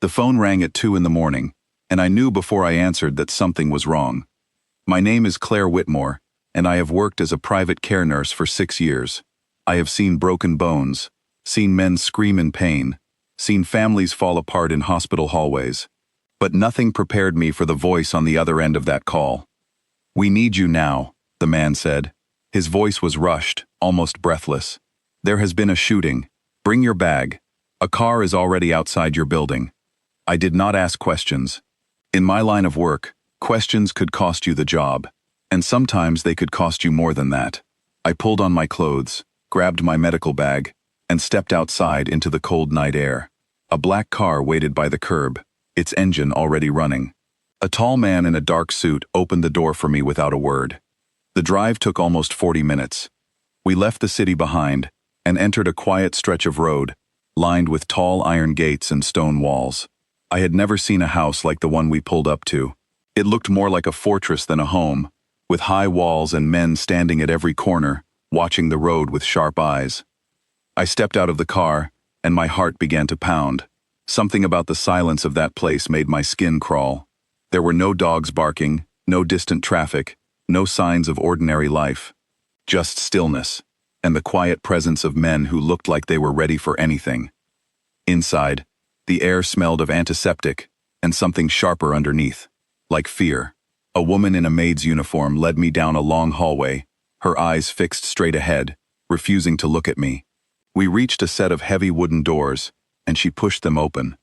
The phone rang at 2 in the morning, and I knew before I answered that something was wrong. My name is Claire Whitmore, and I have worked as a private care nurse for 6 years. I have seen broken bones, seen men scream in pain, seen families fall apart in hospital hallways. But nothing prepared me for the voice on the other end of that call. "We need you now," the man said. His voice was rushed, almost breathless. "There has been a shooting. Bring your bag. A car is already outside your building." I did not ask questions. In my line of work, questions could cost you the job, and sometimes they could cost you more than that. I pulled on my clothes, grabbed my medical bag, and stepped outside into the cold night air. A black car waited by the curb, its engine already running. A tall man in a dark suit opened the door for me without a word. The drive took almost 40 minutes. We left the city behind and entered a quiet stretch of road, lined with tall iron gates and stone walls. I had never seen a house like the one we pulled up to. It looked more like a fortress than a home, with high walls and men standing at every corner, watching the road with sharp eyes. I stepped out of the car, and my heart began to pound. Something about the silence of that place made my skin crawl. There were no dogs barking, no distant traffic, no signs of ordinary life. Just stillness, and the quiet presence of men who looked like they were ready for anything. Inside, the air smelled of antiseptic, and something sharper underneath, like fear. A woman in a maid's uniform led me down a long hallway, her eyes fixed straight ahead, refusing to look at me. We reached a set of heavy wooden doors, and she pushed them open.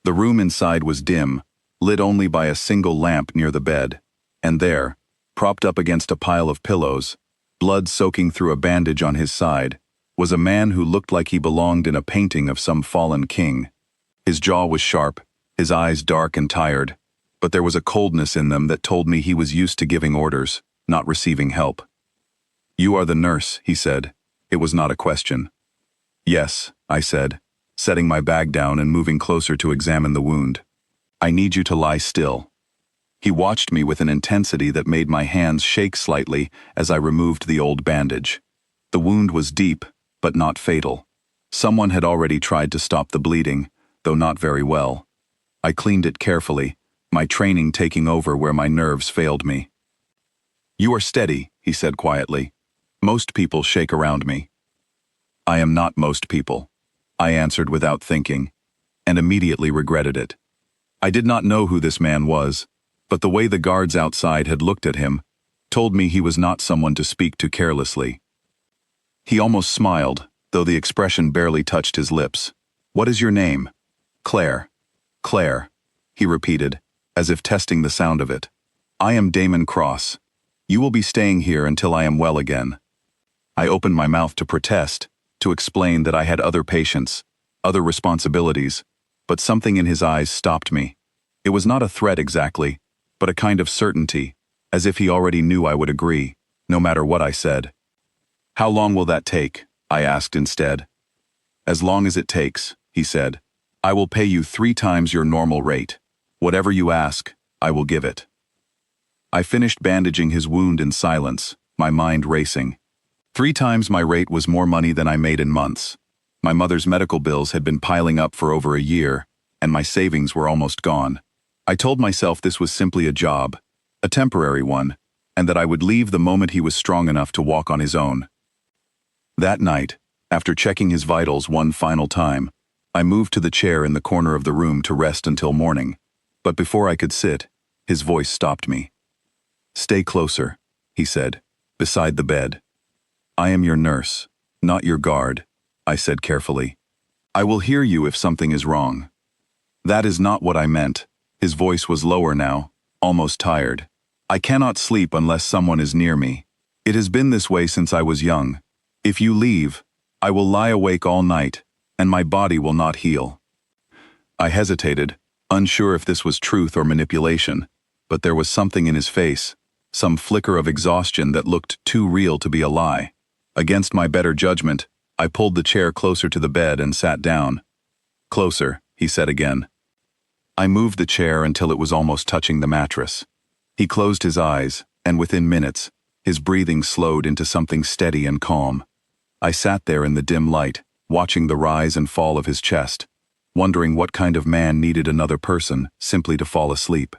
The room inside was dim, lit only by a single lamp near the bed, and there, propped up against a pile of pillows, blood soaking through a bandage on his side, was a man who looked like he belonged in a painting of some fallen king. His jaw was sharp, his eyes dark and tired, but there was a coldness in them that told me he was used to giving orders, not receiving help. "You are the nurse," he said. It was not a question. "Yes," I said, setting my bag down and moving closer to examine the wound. "I need you to lie still." He watched me with an intensity that made my hands shake slightly as I removed the old bandage. The wound was deep, but not fatal. Someone had already tried to stop the bleeding, though not very well. I cleaned it carefully, my training taking over where my nerves failed me. "You are steady," he said quietly. "Most people shake around me." "I am not most people," I answered without thinking, and immediately regretted it. I did not know who this man was, but the way the guards outside had looked at him told me he was not someone to speak to carelessly. He almost smiled, though the expression barely touched his lips. "What is your name?" "Claire." "Claire," he repeated, as if testing the sound of it. "I am Damon Cross. You will be staying here until I am well again." I opened my mouth to protest, to explain that I had other patients, other responsibilities, but something in his eyes stopped me. It was not a threat exactly, but a kind of certainty, as if he already knew I would agree, no matter what I said. "How long will that take?" I asked instead. "As long as it takes," he said. "I will pay you 3 times your normal rate. Whatever you ask, I will give it." I finished bandaging his wound in silence, my mind racing. 3 times my rate was more money than I made in months. My mother's medical bills had been piling up for over a year, and my savings were almost gone. I told myself this was simply a job, a temporary one, and that I would leave the moment he was strong enough to walk on his own. That night, after checking his vitals one final time, I moved to the chair in the corner of the room to rest until morning, but before I could sit, his voice stopped me. "Stay closer," he said, "beside the bed. I am your nurse, not your guard," I said carefully. "I will hear you if something is wrong." "That is not what I meant." His voice was lower now, almost tired. "I cannot sleep unless someone is near me. It has been this way since I was young. If you leave, I will lie awake all night, and my body will not heal." I hesitated, unsure if this was truth or manipulation, but there was something in his face, some flicker of exhaustion that looked too real to be a lie. Against my better judgment, I pulled the chair closer to the bed and sat down. "Closer," he said again. I moved the chair until it was almost touching the mattress. He closed his eyes, and within minutes, his breathing slowed into something steady and calm. I sat there in the dim light, watching the rise and fall of his chest. wondering what kind of man needed another person simply to fall asleep.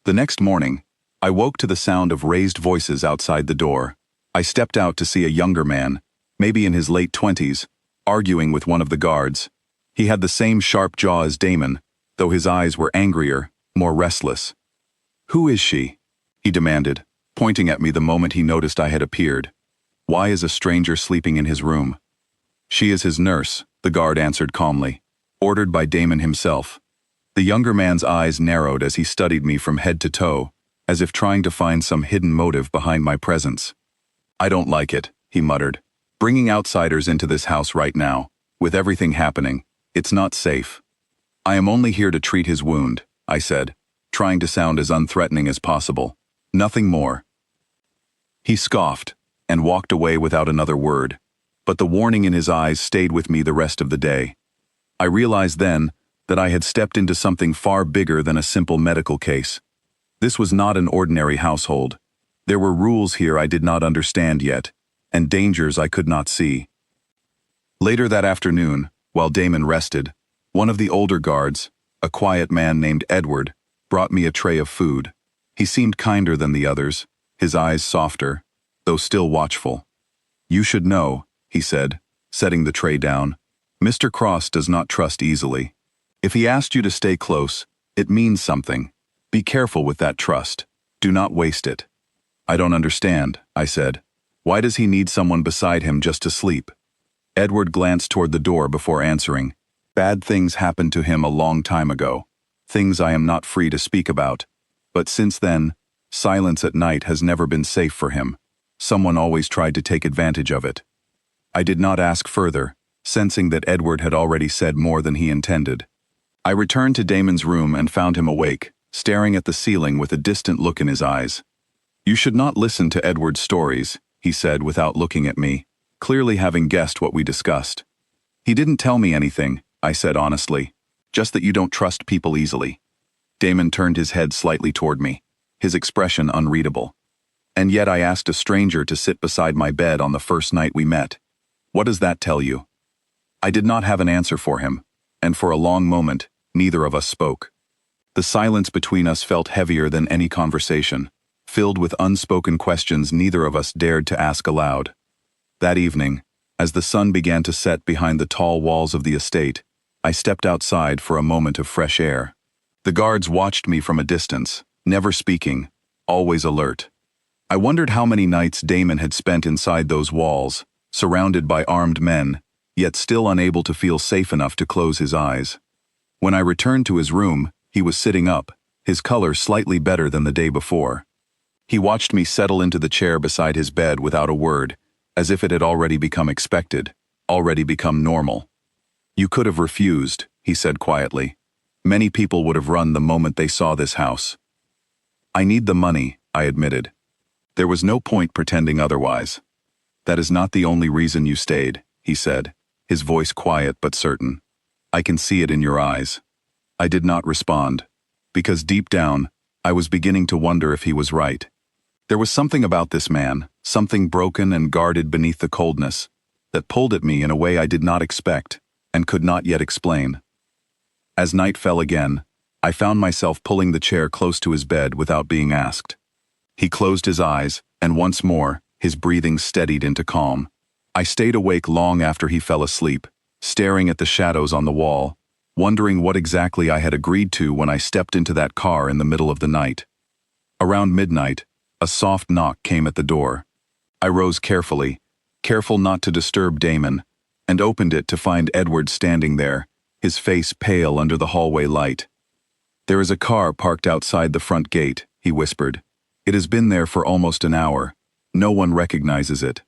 The next morning, I woke to the sound of raised voices outside the door. I stepped out to see a younger man, maybe in his late 20s, arguing with one of the guards. He had the same sharp jaw as Damon, though his eyes were angrier, more restless. "Who is she?" he demanded, pointing at me the moment he noticed I had appeared. "Why is a stranger sleeping in his room?" "She is his nurse," the guard answered calmly, "ordered by Damon himself." The younger man's eyes narrowed as he studied me from head to toe, as if trying to find some hidden motive behind my presence. "I don't like it," he muttered. "Bringing outsiders into this house right now, with everything happening, it's not safe." "I am only here to treat his wound," I said, trying to sound as unthreatening as possible. "Nothing more." He scoffed and walked away without another word, but the warning in his eyes stayed with me the rest of the day. I realized then that I had stepped into something far bigger than a simple medical case. This was not an ordinary household. There were rules here I did not understand yet, and dangers I could not see. Later that afternoon, while Damon rested, one of the older guards, a quiet man named Edward, brought me a tray of food. He seemed kinder than the others, his eyes softer, though still watchful. "You should know," he said, setting the tray down. "Mr. Cross does not trust easily. If he asked you to stay close, it means something. Be careful with that trust. Do not waste it." "I don't understand," I said. "Why does he need someone beside him just to sleep?" Edward glanced toward the door before answering. "Bad things happened to him a long time ago. Things I am not free to speak about. But since then, silence at night has never been safe for him. Someone always tried to take advantage of it." I did not ask further, sensing that Edward had already said more than he intended. I returned to Damon's room and found him awake, staring at the ceiling with a distant look in his eyes. "You should not listen to Edward's stories," he said without looking at me, clearly having guessed what we discussed. "He didn't tell me anything," I said honestly, "just that you don't trust people easily." Damon turned his head slightly toward me, his expression unreadable. "And yet I asked a stranger to sit beside my bed on the first night we met. What does that tell you?" I did not have an answer for him, and for a long moment, neither of us spoke. The silence between us felt heavier than any conversation, filled with unspoken questions neither of us dared to ask aloud. That evening, as the sun began to set behind the tall walls of the estate, I stepped outside for a moment of fresh air. The guards watched me from a distance, never speaking, always alert. I wondered how many nights Damon had spent inside those walls, surrounded by armed men, yet still unable to feel safe enough to close his eyes. When I returned to his room, he was sitting up, his color slightly better than the day before. He watched me settle into the chair beside his bed without a word, as if it had already become expected, already become normal. "You could have refused," he said quietly. "Many people would have run the moment they saw this house." "I need the money," I admitted. There was no point pretending otherwise. "That is not the only reason you stayed," he said, his voice quiet but certain. "I can see it in your eyes." I did not respond, because deep down, I was beginning to wonder if he was right. There was something about this man, something broken and guarded beneath the coldness, that pulled at me in a way I did not expect, and could not yet explain. As night fell again, I found myself pulling the chair close to his bed without being asked. He closed his eyes, and once more, his breathing steadied into calm. I stayed awake long after he fell asleep, staring at the shadows on the wall, wondering what exactly I had agreed to when I stepped into that car in the middle of the night. Around midnight, a soft knock came at the door. I rose carefully, careful not to disturb Damon, and opened it to find Edward standing there, his face pale under the hallway light. "There is a car parked outside the front gate," he whispered. "It has been there for almost an hour. No one recognizes it."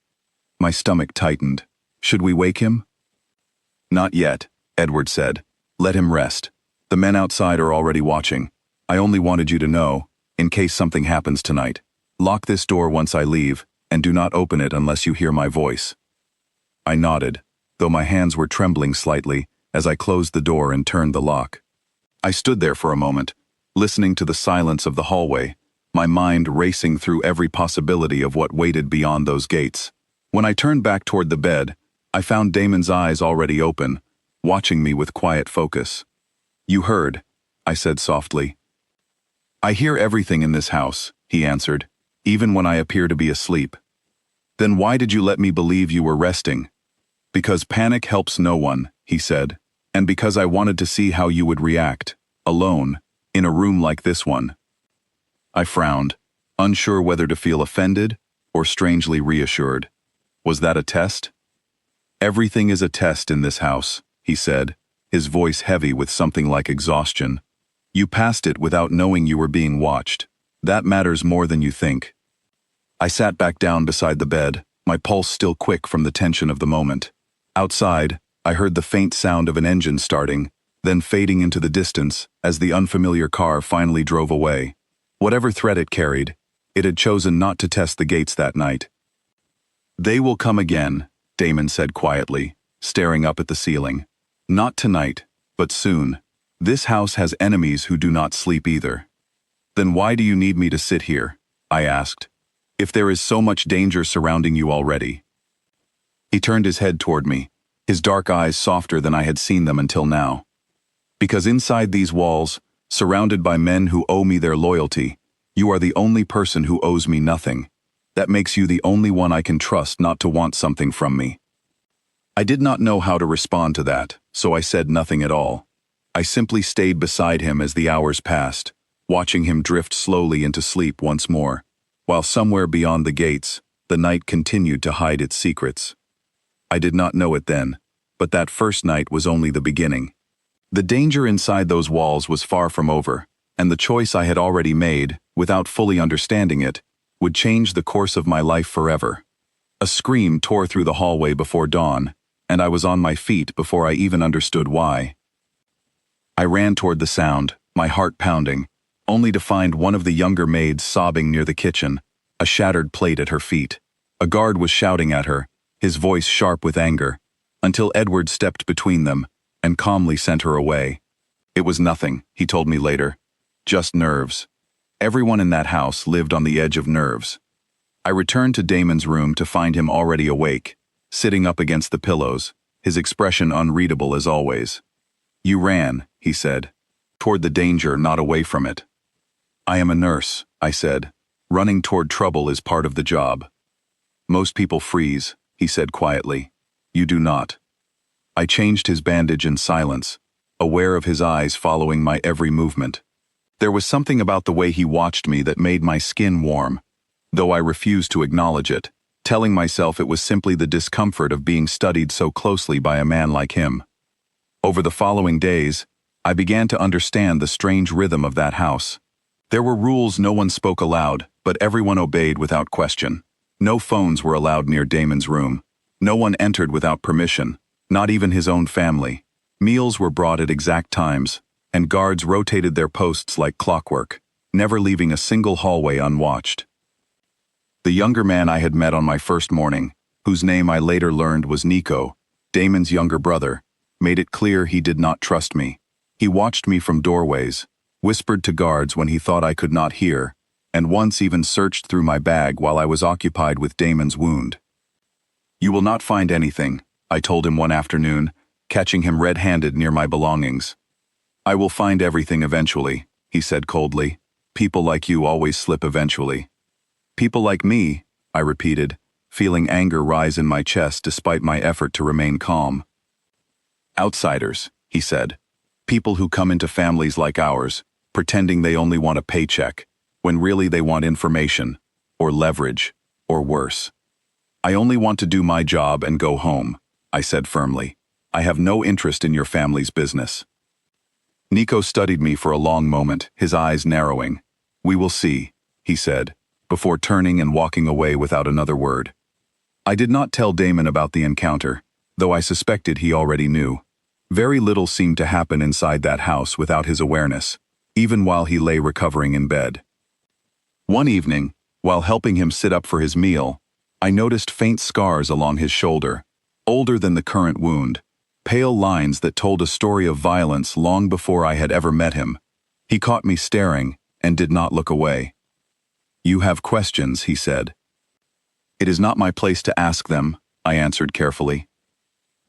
My stomach tightened. "Should we wake him?" "Not yet," Edward said. "Let him rest. The men outside are already watching. I only wanted you to know, in case something happens tonight. Lock this door once I leave, and do not open it unless you hear my voice." I nodded, though my hands were trembling slightly as I closed the door and turned the lock. I stood there for a moment, listening to the silence of the hallway, my mind racing through every possibility of what waited beyond those gates. When I turned back toward the bed, I found Damon's eyes already open, watching me with quiet focus. "You heard," I said softly. "I hear everything in this house," he answered, "even when I appear to be asleep." "Then why did you let me believe you were resting?" "Because panic helps no one," he said, "and because I wanted to see how you would react, alone, in a room like this one." I frowned, unsure whether to feel offended or strangely reassured. Was that a test? "Everything is a test in this house," he said, his voice heavy with something like exhaustion. "You passed it without knowing you were being watched. That matters more than you think." I sat back down beside the bed, my pulse still quick from the tension of the moment. Outside, I heard the faint sound of an engine starting, then fading into the distance as the unfamiliar car finally drove away. Whatever threat it carried, it had chosen not to test the gates that night. "They will come again," Damon said quietly, staring up at the ceiling. "Not tonight, but soon. This house has enemies who do not sleep either." "Then why do you need me to sit here?" I asked. "If there is so much danger surrounding you already." He turned his head toward me, his dark eyes softer than I had seen them until now. "Because inside these walls, surrounded by men who owe me their loyalty, you are the only person who owes me nothing. That makes you the only one I can trust not to want something from me." I did not know how to respond to that, so I said nothing at all. I simply stayed beside him as the hours passed, watching him drift slowly into sleep once more, while somewhere beyond the gates, the night continued to hide its secrets. I did not know it then, but that first night was only the beginning. The danger inside those walls was far from over, and the choice I had already made, without fully understanding it, would change the course of my life forever. A scream tore through the hallway before dawn, and I was on my feet before I even understood why. I ran toward the sound, my heart pounding, only to find one of the younger maids sobbing near the kitchen, a shattered plate at her feet. A guard was shouting at her, his voice sharp with anger, until Edward stepped between them and calmly sent her away. It was nothing, he told me later. Just nerves. Everyone in that house lived on the edge of nerves. I returned to Damon's room to find him already awake, sitting up against the pillows, his expression unreadable as always. "You ran," he said, "toward the danger, not away from it." "I am a nurse," I said. "Running toward trouble is part of the job." "Most people freeze," he said quietly. "You do not." I changed his bandage in silence, aware of his eyes following my every movement. There was something about the way he watched me that made my skin warm, though I refused to acknowledge it, telling myself it was simply the discomfort of being studied so closely by a man like him. Over the following days, I began to understand the strange rhythm of that house. There were rules no one spoke aloud, but everyone obeyed without question. No phones were allowed near Damon's room. No one entered without permission, not even his own family. Meals were brought at exact times, and guards rotated their posts like clockwork, never leaving a single hallway unwatched. The younger man I had met on my first morning, whose name I later learned was Nico, Damon's younger brother, made it clear he did not trust me. He watched me from doorways, whispered to guards when he thought I could not hear, and once even searched through my bag while I was occupied with Damon's wound. "You will not find anything," I told him one afternoon, catching him red-handed near my belongings. "I will find everything eventually," he said coldly. "People like you always slip eventually." "People like me," I repeated, feeling anger rise in my chest despite my effort to remain calm. "Outsiders," he said. "People who come into families like ours, pretending they only want a paycheck, when really they want information, or leverage, or worse." "I only want to do my job and go home," I said firmly. "I have no interest in your family's business." Nico studied me for a long moment, his eyes narrowing. "We will see," he said, before turning and walking away without another word. I did not tell Damon about the encounter, though I suspected he already knew. Very little seemed to happen inside that house without his awareness, even while he lay recovering in bed. One evening, while helping him sit up for his meal, I noticed faint scars along his shoulder, older than the current wound, pale lines that told a story of violence long before I had ever met him. He caught me staring and did not look away. "You have questions," he said. "It is not my place to ask them," I answered carefully.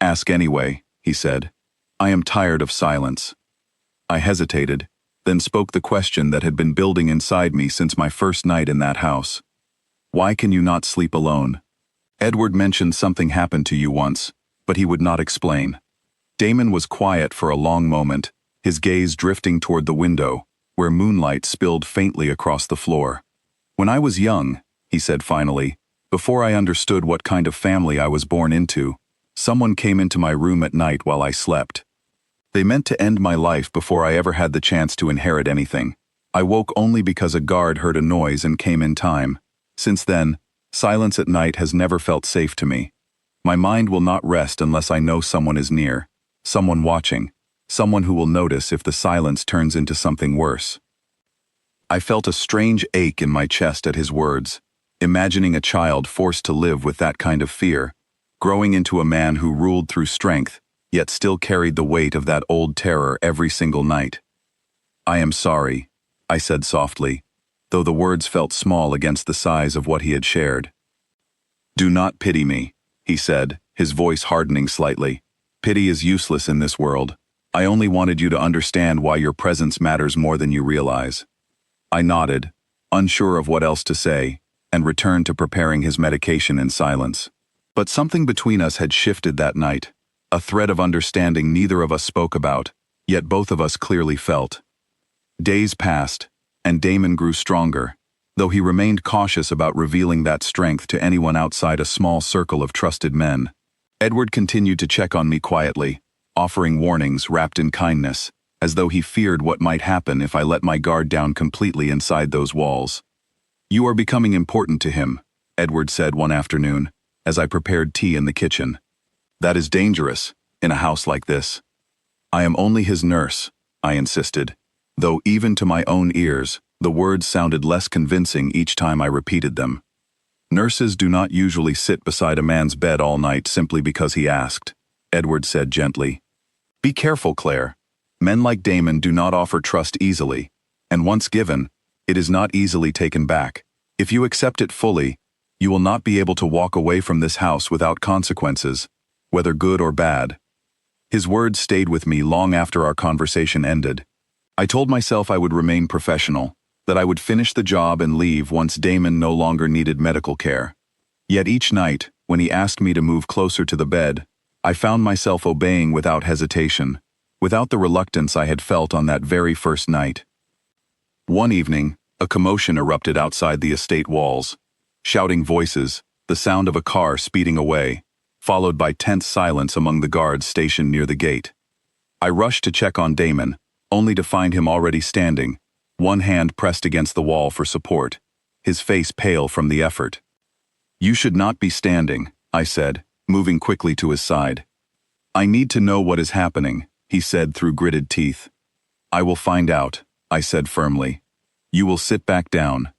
"Ask anyway," he said. I am tired of silence. I hesitated, then spoke the question that had been building inside me since my first night in that house. Why can you not sleep alone? Edward mentioned something happened to you once, but he would not explain. Damon was quiet for a long moment, his gaze drifting toward the window, where moonlight spilled faintly across the floor. When I was young, he said finally, before I understood what kind of family I was born into, someone came into my room at night while I slept. They meant to end my life before I ever had the chance to inherit anything. I woke only because a guard heard a noise and came in time. Since then, silence at night has never felt safe to me. My mind will not rest unless I know someone is near, someone watching, someone who will notice if the silence turns into something worse. I felt a strange ache in my chest at his words, imagining a child forced to live with that kind of fear, growing into a man who ruled through strength, yet still carried the weight of that old terror every single night. I am sorry, I said softly, though the words felt small against the size of what he had shared. Do not pity me, he said, his voice hardening slightly. Pity is useless in this world. I only wanted you to understand why your presence matters more than you realize. I nodded, unsure of what else to say, and returned to preparing his medication in silence. But something between us had shifted that night, a thread of understanding neither of us spoke about, yet both of us clearly felt. Days passed, and Damon grew stronger, though he remained cautious about revealing that strength to anyone outside a small circle of trusted men. Edward continued to check on me quietly, offering warnings wrapped in kindness, as though he feared what might happen if I let my guard down completely inside those walls. You are becoming important to him, Edward said one afternoon, as I prepared tea in the kitchen. That is dangerous, in a house like this. I am only his nurse, I insisted, though even to my own ears, the words sounded less convincing each time I repeated them. Nurses do not usually sit beside a man's bed all night simply because he asked, Edward said gently. Be careful, Claire. Men like Damon do not offer trust easily, and once given, it is not easily taken back. If you accept it fully, you will not be able to walk away from this house without consequences, whether good or bad. His words stayed with me long after our conversation ended. I told myself I would remain professional, that I would finish the job and leave once Damon no longer needed medical care. Yet each night, when he asked me to move closer to the bed, I found myself obeying without hesitation, without the reluctance I had felt on that very first night. One evening, a commotion erupted outside the estate walls. Shouting voices, the sound of a car speeding away, followed by tense silence among the guards stationed near the gate. I rushed to check on Damon, only to find him already standing, one hand pressed against the wall for support, his face pale from the effort. You should not be standing, I said, moving quickly to his side. I need to know what is happening, he said through gritted teeth. I will find out, I said firmly. You will sit back down.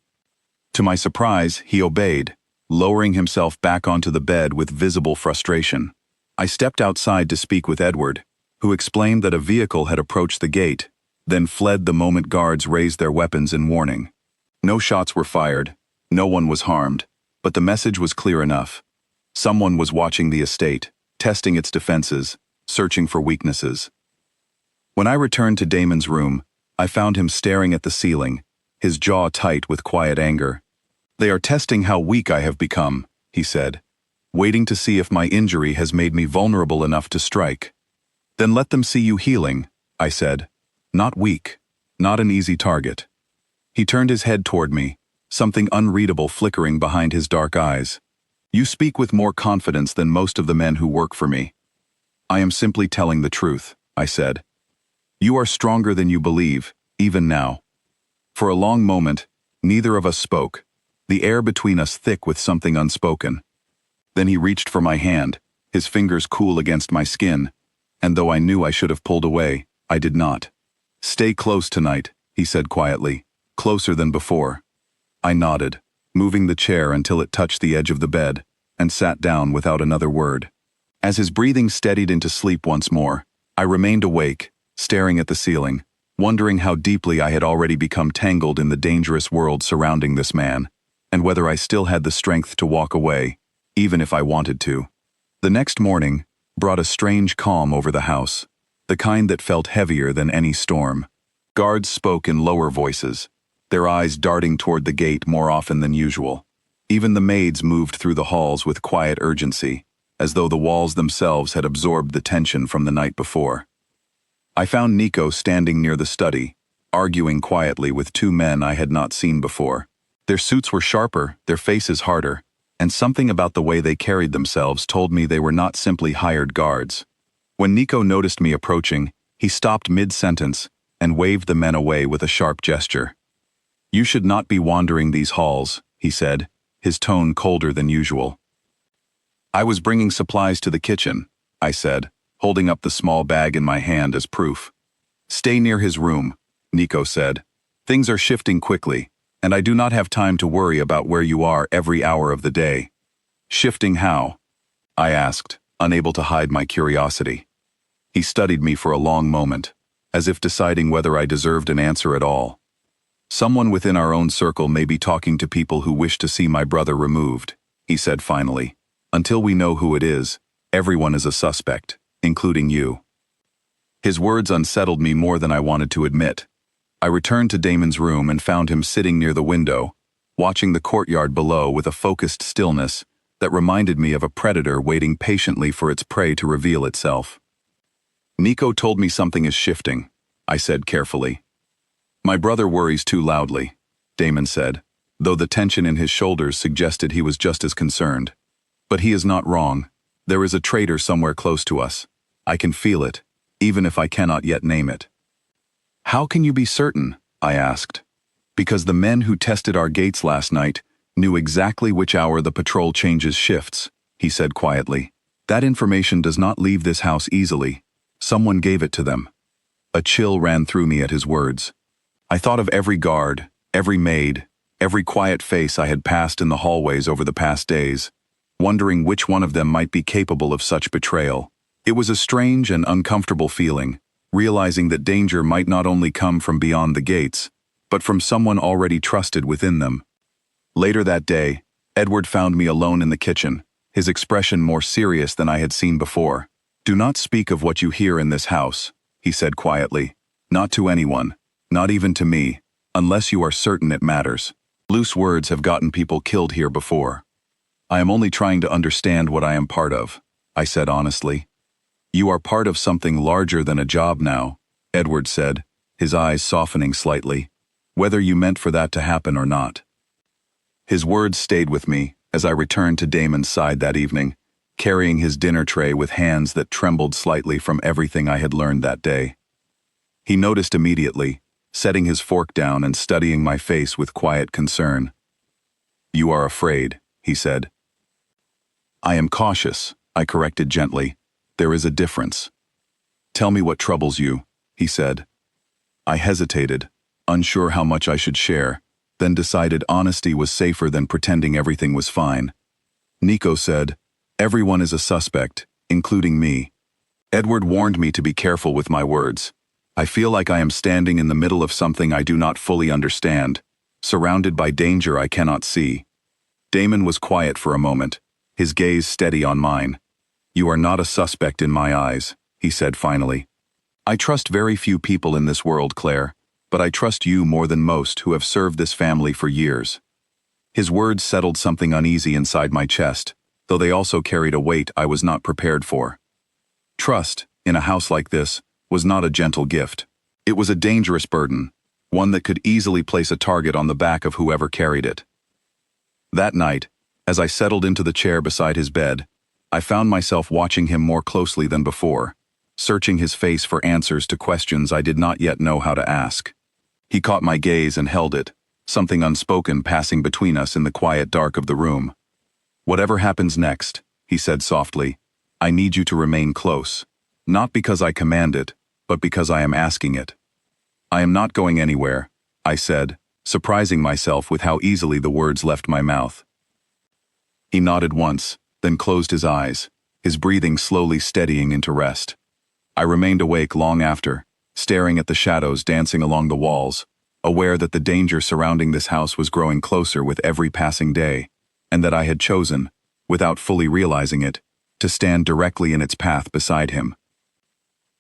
To my surprise, he obeyed, lowering himself back onto the bed with visible frustration. I stepped outside to speak with Edward, who explained that a vehicle had approached the gate, then fled the moment guards raised their weapons in warning. No shots were fired, no one was harmed, but the message was clear enough. Someone was watching the estate, testing its defenses, searching for weaknesses. When I returned to Damon's room, I found him staring at the ceiling, his jaw tight with quiet anger. They are testing how weak I have become, he said, waiting to see if my injury has made me vulnerable enough to strike. Then let them see you healing, I said. Not weak, not an easy target. He turned his head toward me, something unreadable flickering behind his dark eyes. You speak with more confidence than most of the men who work for me. I am simply telling the truth, I said. You are stronger than you believe, even now. For a long moment, neither of us spoke, the air between us thick with something unspoken. Then he reached for my hand, his fingers cool against my skin, and though I knew I should have pulled away, I did not. Stay close tonight, he said quietly, closer than before. I nodded, moving the chair until it touched the edge of the bed, and sat down without another word. As his breathing steadied into sleep once more, I remained awake, staring at the ceiling, wondering how deeply I had already become tangled in the dangerous world surrounding this man, and whether I still had the strength to walk away, even if I wanted to. The next morning brought a strange calm over the house. the kind that felt heavier than any storm. Guards spoke in lower voices, their eyes darting toward the gate more often than usual. Even the maids moved through the halls with quiet urgency, as though the walls themselves had absorbed the tension from the night before. I found Nico standing near the study, arguing quietly with two men I had not seen before. Their suits were sharper, their faces harder, and something about the way they carried themselves told me they were not simply hired guards. When Nico noticed me approaching, he stopped mid-sentence and waved the men away with a sharp gesture. "You should not be wandering these halls," he said, his tone colder than usual. "I was bringing supplies to the kitchen," I said, holding up the small bag in my hand as proof. "Stay near his room," Nico said. "Things are shifting quickly, and I do not have time to worry about where you are every hour of the day." "Shifting how?" I asked, unable to hide my curiosity. He studied me for a long moment, as if deciding whether I deserved an answer at all. "Someone within our own circle may be talking to people who wish to see my brother removed," he said finally. "Until we know who it is, everyone is a suspect, including you." His words unsettled me more than I wanted to admit. I returned to Damon's room and found him sitting near the window, watching the courtyard below with a focused stillness that reminded me of a predator waiting patiently for its prey to reveal itself. "Nico told me something is shifting," I said carefully. "My brother worries too loudly," Damon said, though the tension in his shoulders suggested he was just as concerned. "But he is not wrong. There is a traitor somewhere close to us. I can feel it, even if I cannot yet name it." "How can you be certain?" I asked. "Because the men who tested our gates last night knew exactly which hour the patrol changes shifts," he said quietly. "That information does not leave this house easily. Someone gave it to them." A chill ran through me at his words. I thought of every guard, every maid, every quiet face I had passed in the hallways over the past days, wondering which one of them might be capable of such betrayal. It was a strange and uncomfortable feeling, realizing that danger might not only come from beyond the gates, but from someone already trusted within them. Later that day, Edward found me alone in the kitchen, his expression more serious than I had seen before. "Do not speak of what you hear in this house," he said quietly. "Not to anyone, not even to me, unless you are certain it matters. Loose words have gotten people killed here before." "I am only trying to understand what I am part of," I said honestly. "You are part of something larger than a job now," Edward said, his eyes softening slightly, "whether you meant for that to happen or not." His words stayed with me as I returned to Damon's side that evening, carrying his dinner tray with hands that trembled slightly from everything I had learned that day. He noticed immediately, setting his fork down and studying my face with quiet concern. "You are afraid," he said. "I am cautious," I corrected gently. "There is a difference." "Tell me what troubles you," he said. I hesitated, unsure how much I should share, then decided honesty was safer than pretending everything was fine. Nico said, "Everyone is a suspect, including me." Edward warned me to be careful with my words. "I feel like I am standing in the middle of something I do not fully understand, surrounded by danger I cannot see." Damon was quiet for a moment, his gaze steady on mine. "You are not a suspect in my eyes," he said finally. "I trust very few people in this world, Claire, but I trust you more than most who have served this family for years." His words settled something uneasy inside my chest, though they also carried a weight I was not prepared for. Trust, in a house like this, was not a gentle gift. It was a dangerous burden, one that could easily place a target on the back of whoever carried it. That night, as I settled into the chair beside his bed, I found myself watching him more closely than before, searching his face for answers to questions I did not yet know how to ask. He caught my gaze and held it, something unspoken passing between us in the quiet dark of the room. "Whatever happens next," he said softly, "I need you to remain close. Not because I command it, but because I am asking it." "I am not going anywhere," I said, surprising myself with how easily the words left my mouth. He nodded once, then closed his eyes, his breathing slowly steadying into rest. I remained awake long after, staring at the shadows dancing along the walls, aware that the danger surrounding this house was growing closer with every passing day, and that I had chosen, without fully realizing it, to stand directly in its path beside him.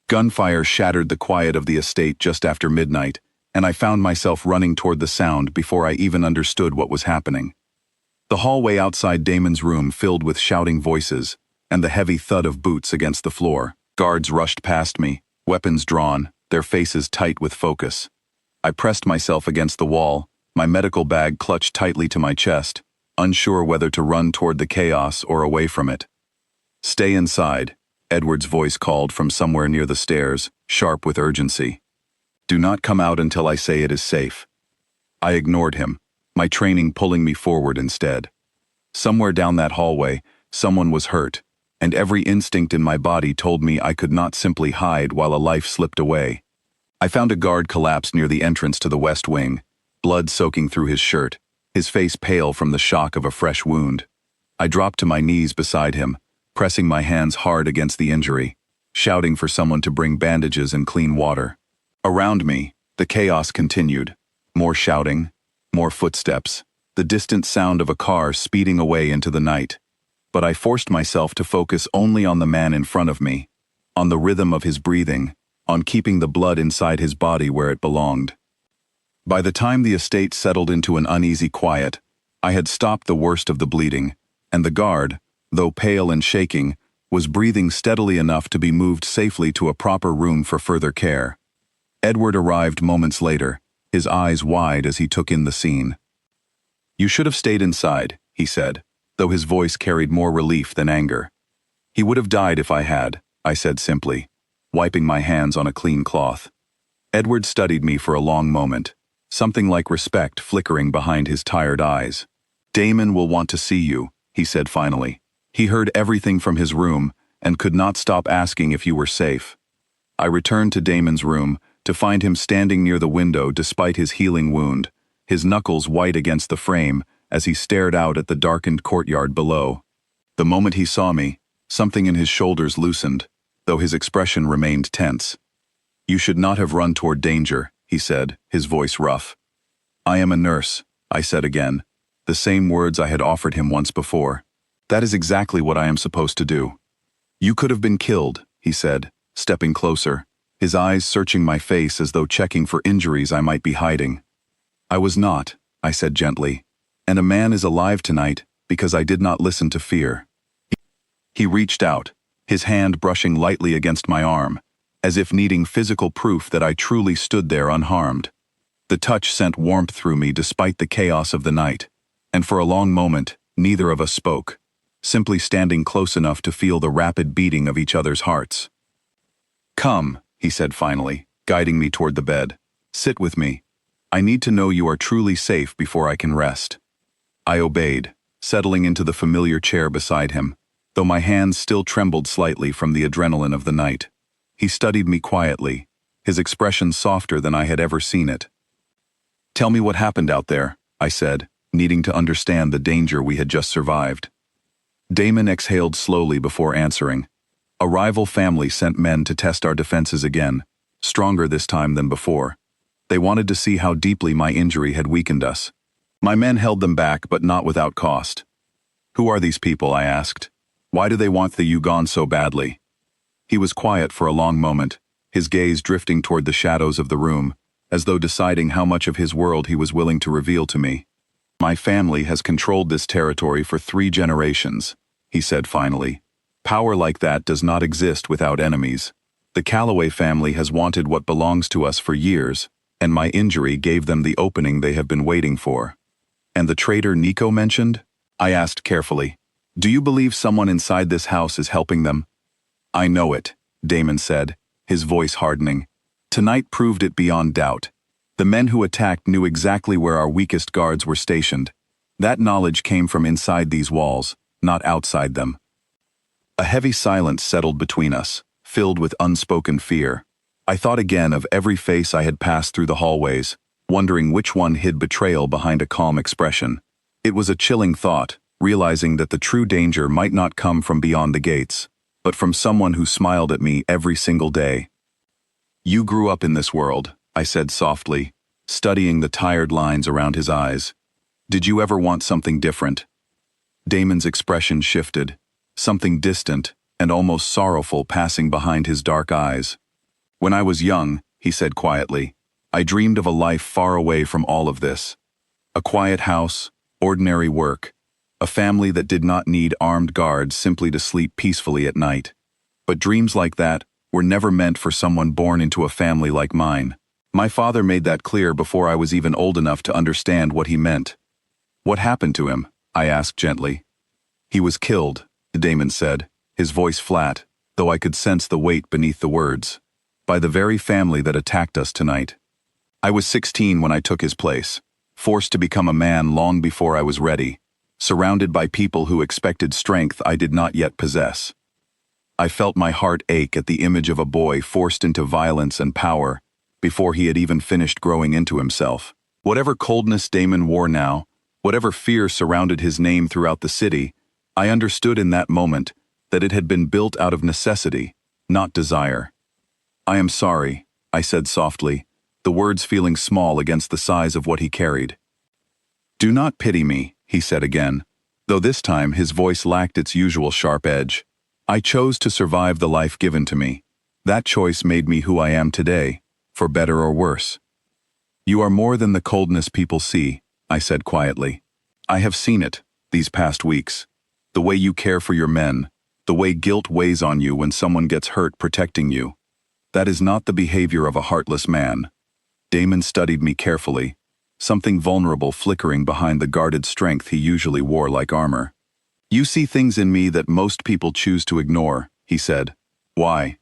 Gunfire shattered the quiet of the estate just after midnight, and I found myself running toward the sound before I even understood what was happening. The hallway outside Damon's room filled with shouting voices, and the heavy thud of boots against the floor. Guards rushed past me, weapons drawn, their faces tight with focus. I pressed myself against the wall, my medical bag clutched tightly to my chest, unsure whether to run toward the chaos or away from it. "Stay inside," Edward's voice called from somewhere near the stairs, sharp with urgency. "Do not come out until I say it is safe." I ignored him, my training pulling me forward instead. Somewhere down that hallway, someone was hurt, and every instinct in my body told me I could not simply hide while a life slipped away. I found a guard collapsed near the entrance to the west wing, blood soaking through his shirt, his face pale from the shock of a fresh wound. I dropped to my knees beside him, pressing my hands hard against the injury, shouting for someone to bring bandages and clean water. Around me, the chaos continued. More shouting, more footsteps, the distant sound of a car speeding away into the night. But I forced myself to focus only on the man in front of me, on the rhythm of his breathing, on keeping the blood inside his body where it belonged. By the time the estate settled into an uneasy quiet, I had stopped the worst of the bleeding, and the guard, though pale and shaking, was breathing steadily enough to be moved safely to a proper room for further care. Edward arrived moments later, his eyes wide as he took in the scene. "You should have stayed inside," he said, though his voice carried more relief than anger. "He would have died if I had," I said simply, wiping my hands on a clean cloth. Edward studied me for a long moment, something like respect flickering behind his tired eyes. "Damon will want to see you," he said finally. "He heard everything from his room and could not stop asking if you were safe." I returned to Damon's room to find him standing near the window despite his healing wound, his knuckles white against the frame as he stared out at the darkened courtyard below. The moment he saw me, something in his shoulders loosened, though his expression remained tense. "You should not have run toward danger," he said, his voice rough. "I am a nurse," I said again, the same words I had offered him once before. "That is exactly what I am supposed to do." "You could have been killed," he said, stepping closer, his eyes searching my face as though checking for injuries I might be hiding. "I was not," I said gently, "and a man is alive tonight because I did not listen to fear." He reached out, his hand brushing lightly against my arm, as if needing physical proof that I truly stood there unharmed. The touch sent warmth through me despite the chaos of the night, and for a long moment, neither of us spoke, simply standing close enough to feel the rapid beating of each other's hearts. "Come," he said finally, guiding me toward the bed. "Sit with me. I need to know you are truly safe before I can rest." I obeyed, settling into the familiar chair beside him, though my hands still trembled slightly from the adrenaline of the night. He studied me quietly, his expression softer than I had ever seen it. "Tell me what happened out there," I said, needing to understand the danger we had just survived. Damon exhaled slowly before answering. "A rival family sent men to test our defenses again, stronger this time than before. They wanted to see how deeply my injury had weakened us. My men held them back, but not without cost." "Who are these people?" I asked. "Why do they want the Yugon so badly?" He was quiet for a long moment, his gaze drifting toward the shadows of the room, as though deciding how much of his world he was willing to reveal to me. "My family has controlled this territory for 3 generations," he said finally. "Power like that does not exist without enemies. The Calloway family has wanted what belongs to us for years, and my injury gave them the opening they have been waiting for." "And the traitor Nico mentioned?" I asked carefully. "Do you believe someone inside this house is helping them?" "I know it," Damon said, his voice hardening. "Tonight proved it beyond doubt. The men who attacked knew exactly where our weakest guards were stationed. That knowledge came from inside these walls, not outside them." A heavy silence settled between us, filled with unspoken fear. I thought again of every face I had passed through the hallways, wondering which one hid betrayal behind a calm expression. It was a chilling thought, realizing that the true danger might not come from beyond the gates, but from someone who smiled at me every single day. "You grew up in this world," I said softly, studying the tired lines around his eyes. "Did you ever want something different?" Damon's expression shifted, something distant and almost sorrowful passing behind his dark eyes. When I was young, he said quietly, I dreamed of a life far away from all of this. A quiet house, ordinary work, a family that did not need armed guards simply to sleep peacefully at night. But dreams like that were never meant for someone born into a family like mine. My father made that clear before I was even old enough to understand what he meant. What happened to him? I asked gently. He was killed, Damon said, his voice flat, though I could sense the weight beneath the words. By the very family that attacked us tonight. I was 16 when I took his place, forced to become a man long before I was ready, surrounded by people who expected strength I did not yet possess. I felt my heart ache at the image of a boy forced into violence and power before he had even finished growing into himself. Whatever coldness Damon wore now, whatever fear surrounded his name throughout the city, I understood in that moment that it had been built out of necessity, not desire. I am sorry, I said softly, the words feeling small against the size of what he carried. Do not pity me, he said again, though this time his voice lacked its usual sharp edge. I chose to survive the life given to me. That choice made me who I am today, for better or worse. You are more than the coldness people see, I said quietly. I have seen it, these past weeks. The way you care for your men, the way guilt weighs on you when someone gets hurt protecting you. That is not the behavior of a heartless man. Damon studied me carefully, something vulnerable flickering behind the guarded strength he usually wore like armor. You see things in me that most people choose to ignore, he said. Why?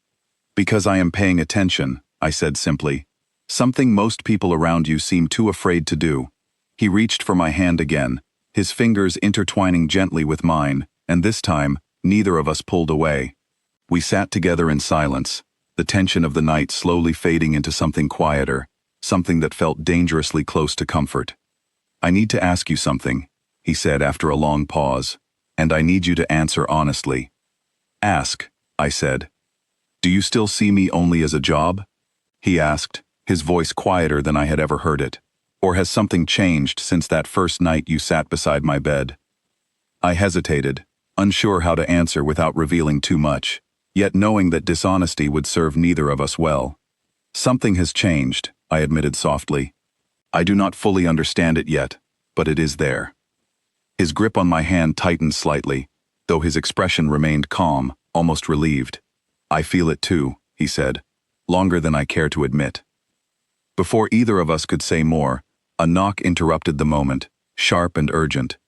Because I am paying attention, I said simply. Something most people around you seem too afraid to do. He reached for my hand again, his fingers intertwining gently with mine, and this time, neither of us pulled away. We sat together in silence, the tension of the night slowly fading into something quieter, something that felt dangerously close to comfort. I need to ask you something, he said after a long pause, and I need you to answer honestly. Ask, I said. Do you still see me only as a job? He asked, his voice quieter than I had ever heard it. Or has something changed since that first night you sat beside my bed? I hesitated, unsure how to answer without revealing too much, yet knowing that dishonesty would serve neither of us well. Something has changed, I admitted softly. I do not fully understand it yet, but it is there. His grip on my hand tightened slightly, though his expression remained calm, almost relieved. I feel it too, he said, longer than I care to admit. Before either of us could say more, a knock interrupted the moment, sharp and urgent.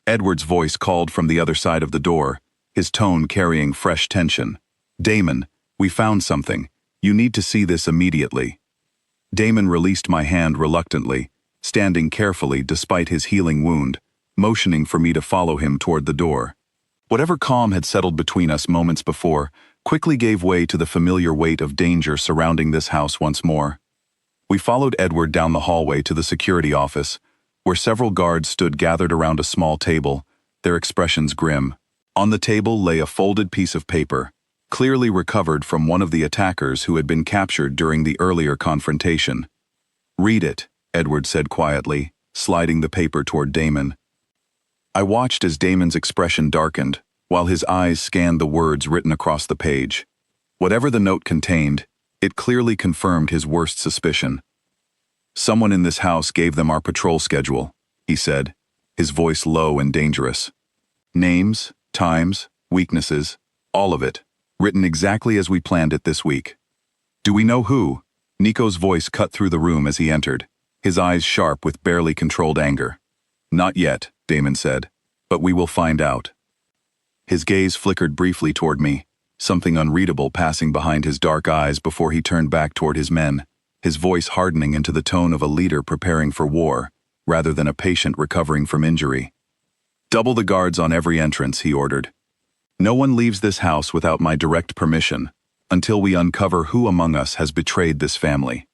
Edward's voice called from the other side of the door, his tone carrying fresh tension. Damon, we found something. You need to see this immediately. Damon released my hand reluctantly, standing carefully despite his healing wound, motioning for me to follow him toward the door. Whatever calm had settled between us moments before quickly gave way to the familiar weight of danger surrounding this house once more. We followed Edward down the hallway to the security office, where several guards stood gathered around a small table, their expressions grim. On the table lay a folded piece of paper, clearly recovered from one of the attackers who had been captured during the earlier confrontation. Read it, Edward said quietly, sliding the paper toward Damon. I watched as Damon's expression darkened, while his eyes scanned the words written across the page. Whatever the note contained, it clearly confirmed his worst suspicion. Someone in this house gave them our patrol schedule, he said, his voice low and dangerous. Names, times, weaknesses, all of it, written exactly as we planned it this week. Do we know who? Nico's voice cut through the room as he entered, his eyes sharp with barely controlled anger. Not yet, Damon said, but we will find out. His gaze flickered briefly toward me, something unreadable passing behind his dark eyes before he turned back toward his men, his voice hardening into the tone of a leader preparing for war, rather than a patient recovering from injury. Double the guards on every entrance, he ordered. No one leaves this house without my direct permission, until we uncover who among us has betrayed this family.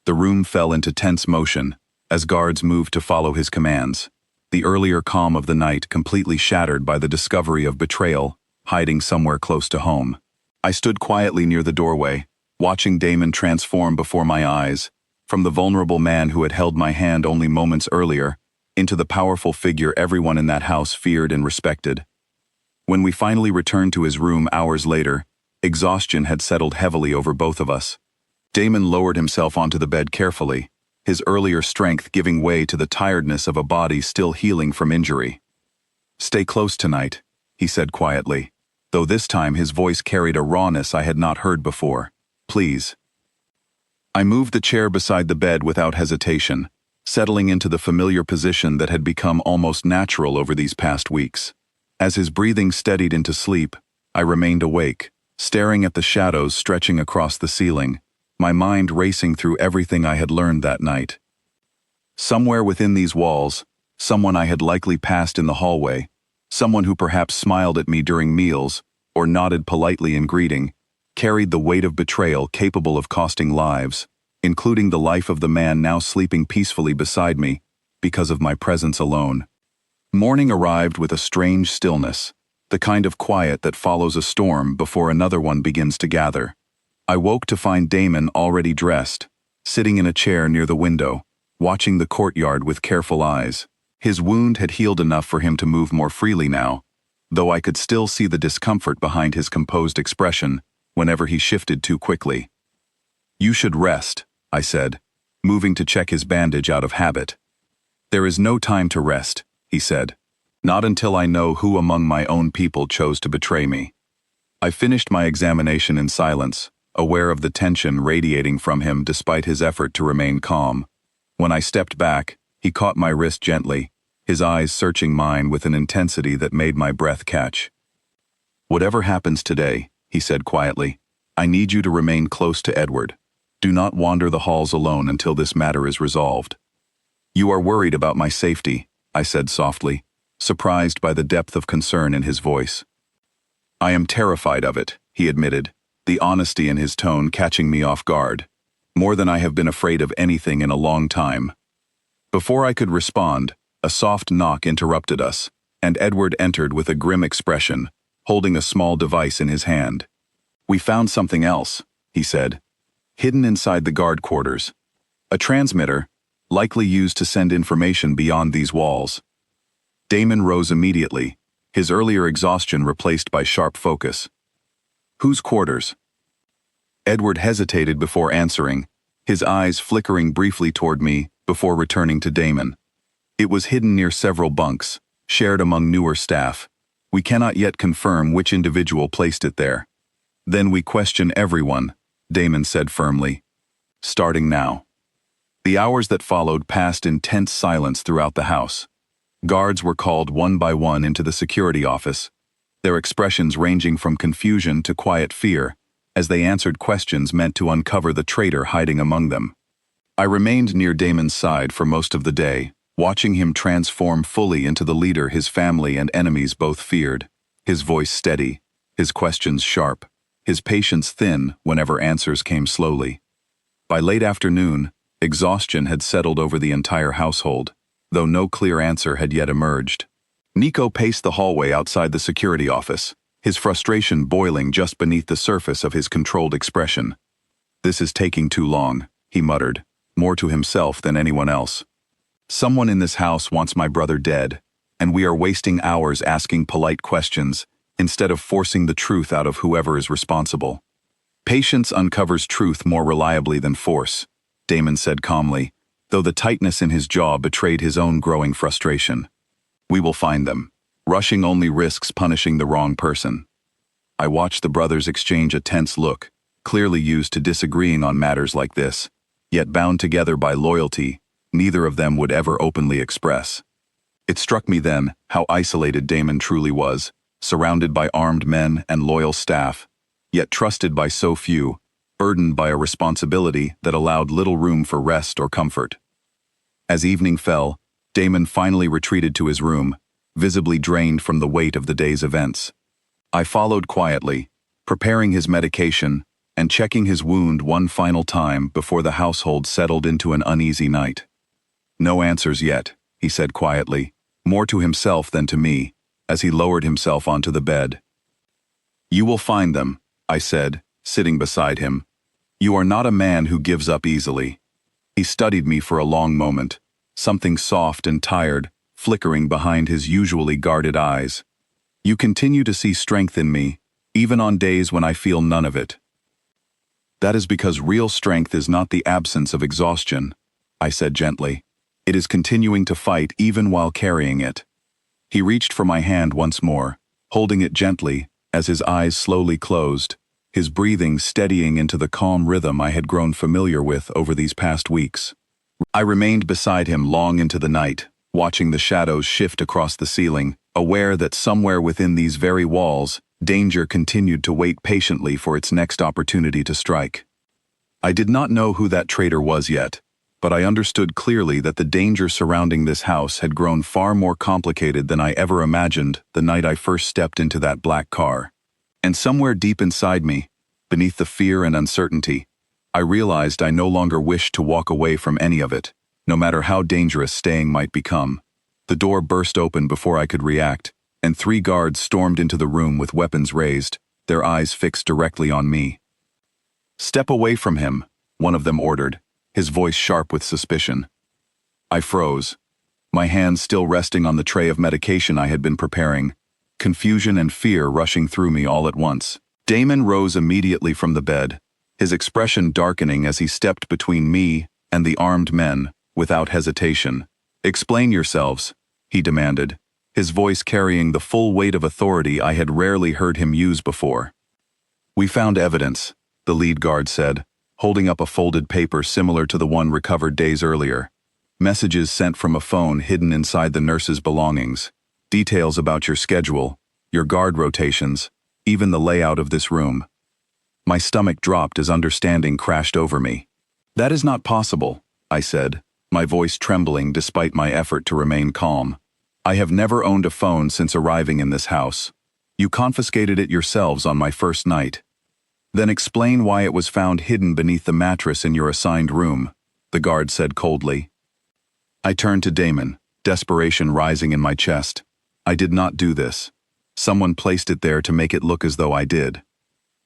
The room fell into tense motion, as guards moved to follow his commands, the earlier calm of the night completely shattered by the discovery of betrayal, hiding somewhere close to home. I stood quietly near the doorway, watching Damon transform before my eyes, from the vulnerable man who had held my hand only moments earlier, into the powerful figure everyone in that house feared and respected. When we finally returned to his room hours later, Exhaustion had settled heavily over both of us. Damon lowered himself onto the bed carefully, his earlier strength giving way to the tiredness of a body still healing from injury. "Stay close tonight," he said quietly, though this time his voice carried a rawness I had not heard before. "Please." I moved the chair beside the bed without hesitation, settling into the familiar position that had become almost natural over these past weeks. As his breathing steadied into sleep, I remained awake, staring at the shadows stretching across the ceiling, my mind racing through everything I had learned that night. Somewhere within these walls, someone I had likely passed in the hallway, someone who perhaps smiled at me during meals or nodded politely in greeting, carried the weight of betrayal capable of costing lives, including the life of the man now sleeping peacefully beside me because of my presence alone. Morning arrived with a strange stillness, the kind of quiet that follows a storm before another one begins to gather. I woke to find Damon already dressed, sitting in a chair near the window, watching the courtyard with careful eyes. His wound had healed enough for him to move more freely now, though I could still see the discomfort behind his composed expression whenever he shifted too quickly. "You should rest," I said, moving to check his bandage out of habit. "There is no time to rest," he said. "Not until I know who among my own people chose to betray me." I finished my examination in silence, aware of the tension radiating from him despite his effort to remain calm. When I stepped back, he caught my wrist gently, his eyes searching mine with an intensity that made my breath catch. "Whatever happens today," he said quietly, "I need you to remain close to Edward. Do not wander the halls alone until this matter is resolved." "You are worried about my safety," I said softly, surprised by the depth of concern in his voice. "I am terrified of it," he admitted, the honesty in his tone catching me off guard. "More than I have been afraid of anything in a long time." Before I could respond, a soft knock interrupted us, and Edward entered with a grim expression, holding a small device in his hand. "We found something else," he said, "hidden inside the guard quarters. A transmitter, likely used to send information beyond these walls." Damon rose immediately, his earlier exhaustion replaced by sharp focus. "Whose quarters?" Edward hesitated before answering, his eyes flickering briefly toward me before returning to Damon. "It was hidden near several bunks, shared among newer staff. We cannot yet confirm which individual placed it there." "Then we question everyone," Damon said firmly. "Starting now." The hours that followed passed in tense silence throughout the house. Guards were called one by one into the security office, their expressions ranging from confusion to quiet fear, as they answered questions meant to uncover the traitor hiding among them. I remained near Damon's side for most of the day, watching him transform fully into the leader his family and enemies both feared, his voice steady, his questions sharp, his patience thin whenever answers came slowly. By late afternoon, exhaustion had settled over the entire household, though no clear answer had yet emerged. Nico paced the hallway outside the security office, his frustration boiling just beneath the surface of his controlled expression. "This is taking too long," he muttered, more to himself than anyone else. "Someone in this house wants my brother dead, and we are wasting hours asking polite questions instead of forcing the truth out of whoever is responsible." "Patience uncovers truth more reliably than force," Damon said calmly, though the tightness in his jaw betrayed his own growing frustration. "We will find them. Rushing only risks punishing the wrong person." I watched the brothers exchange a tense look, clearly used to disagreeing on matters like this, yet bound together by loyalty neither of them would ever openly express. It struck me then how isolated Damon truly was, surrounded by armed men and loyal staff, yet trusted by so few, burdened by a responsibility that allowed little room for rest or comfort. As evening fell, Damon finally retreated to his room, visibly drained from the weight of the day's events. I followed quietly, preparing his medication and checking his wound one final time before the household settled into an uneasy night. "No answers yet," he said quietly, more to himself than to me, as he lowered himself onto the bed. "You will find them," I said, sitting beside him. "You are not a man who gives up easily." He studied me for a long moment, something soft and tired flickering behind his usually guarded eyes. "You continue to see strength in me, even on days when I feel none of it. That is because real strength is not the absence of exhaustion, I said gently. It is continuing to fight even while carrying it. He reached for my hand once more, holding it gently as his eyes slowly closed, his breathing steadying into the calm rhythm I had grown familiar with over these past weeks. I remained beside him long into the night, watching the shadows shift across the ceiling, aware that somewhere within these very walls, danger continued to wait patiently for its next opportunity to strike. I did not know who that traitor was yet, but I understood clearly that the danger surrounding this house had grown far more complicated than I ever imagined the night I first stepped into that black car. And somewhere deep inside me, beneath the fear and uncertainty, I realized I no longer wished to walk away from any of it, no matter how dangerous staying might become. The door burst open before I could react, and 3 guards stormed into the room with weapons raised, their eyes fixed directly on me. "Step away from him," one of them ordered, his voice sharp with suspicion. I froze, my hands still resting on the tray of medication I had been preparing, confusion and fear rushing through me all at once. Damon rose immediately from the bed, his expression darkening as he stepped between me and the armed men, without hesitation. "Explain yourselves," he demanded, his voice carrying the full weight of authority I had rarely heard him use before. "We found evidence," the lead guard said, holding up a folded paper similar to the one recovered days earlier. "Messages sent from a phone hidden inside the nurse's belongings. Details about your schedule, your guard rotations, even the layout of this room." My stomach dropped as understanding crashed over me. "That is not possible," I said, my voice trembling despite my effort to remain calm. "I have never owned a phone since arriving in this house. You confiscated it yourselves on my first night. Then explain why it was found hidden beneath the mattress in your assigned room," the guard said coldly. I turned to Damon, desperation rising in my chest. "I did not do this. Someone placed it there to make it look as though I did."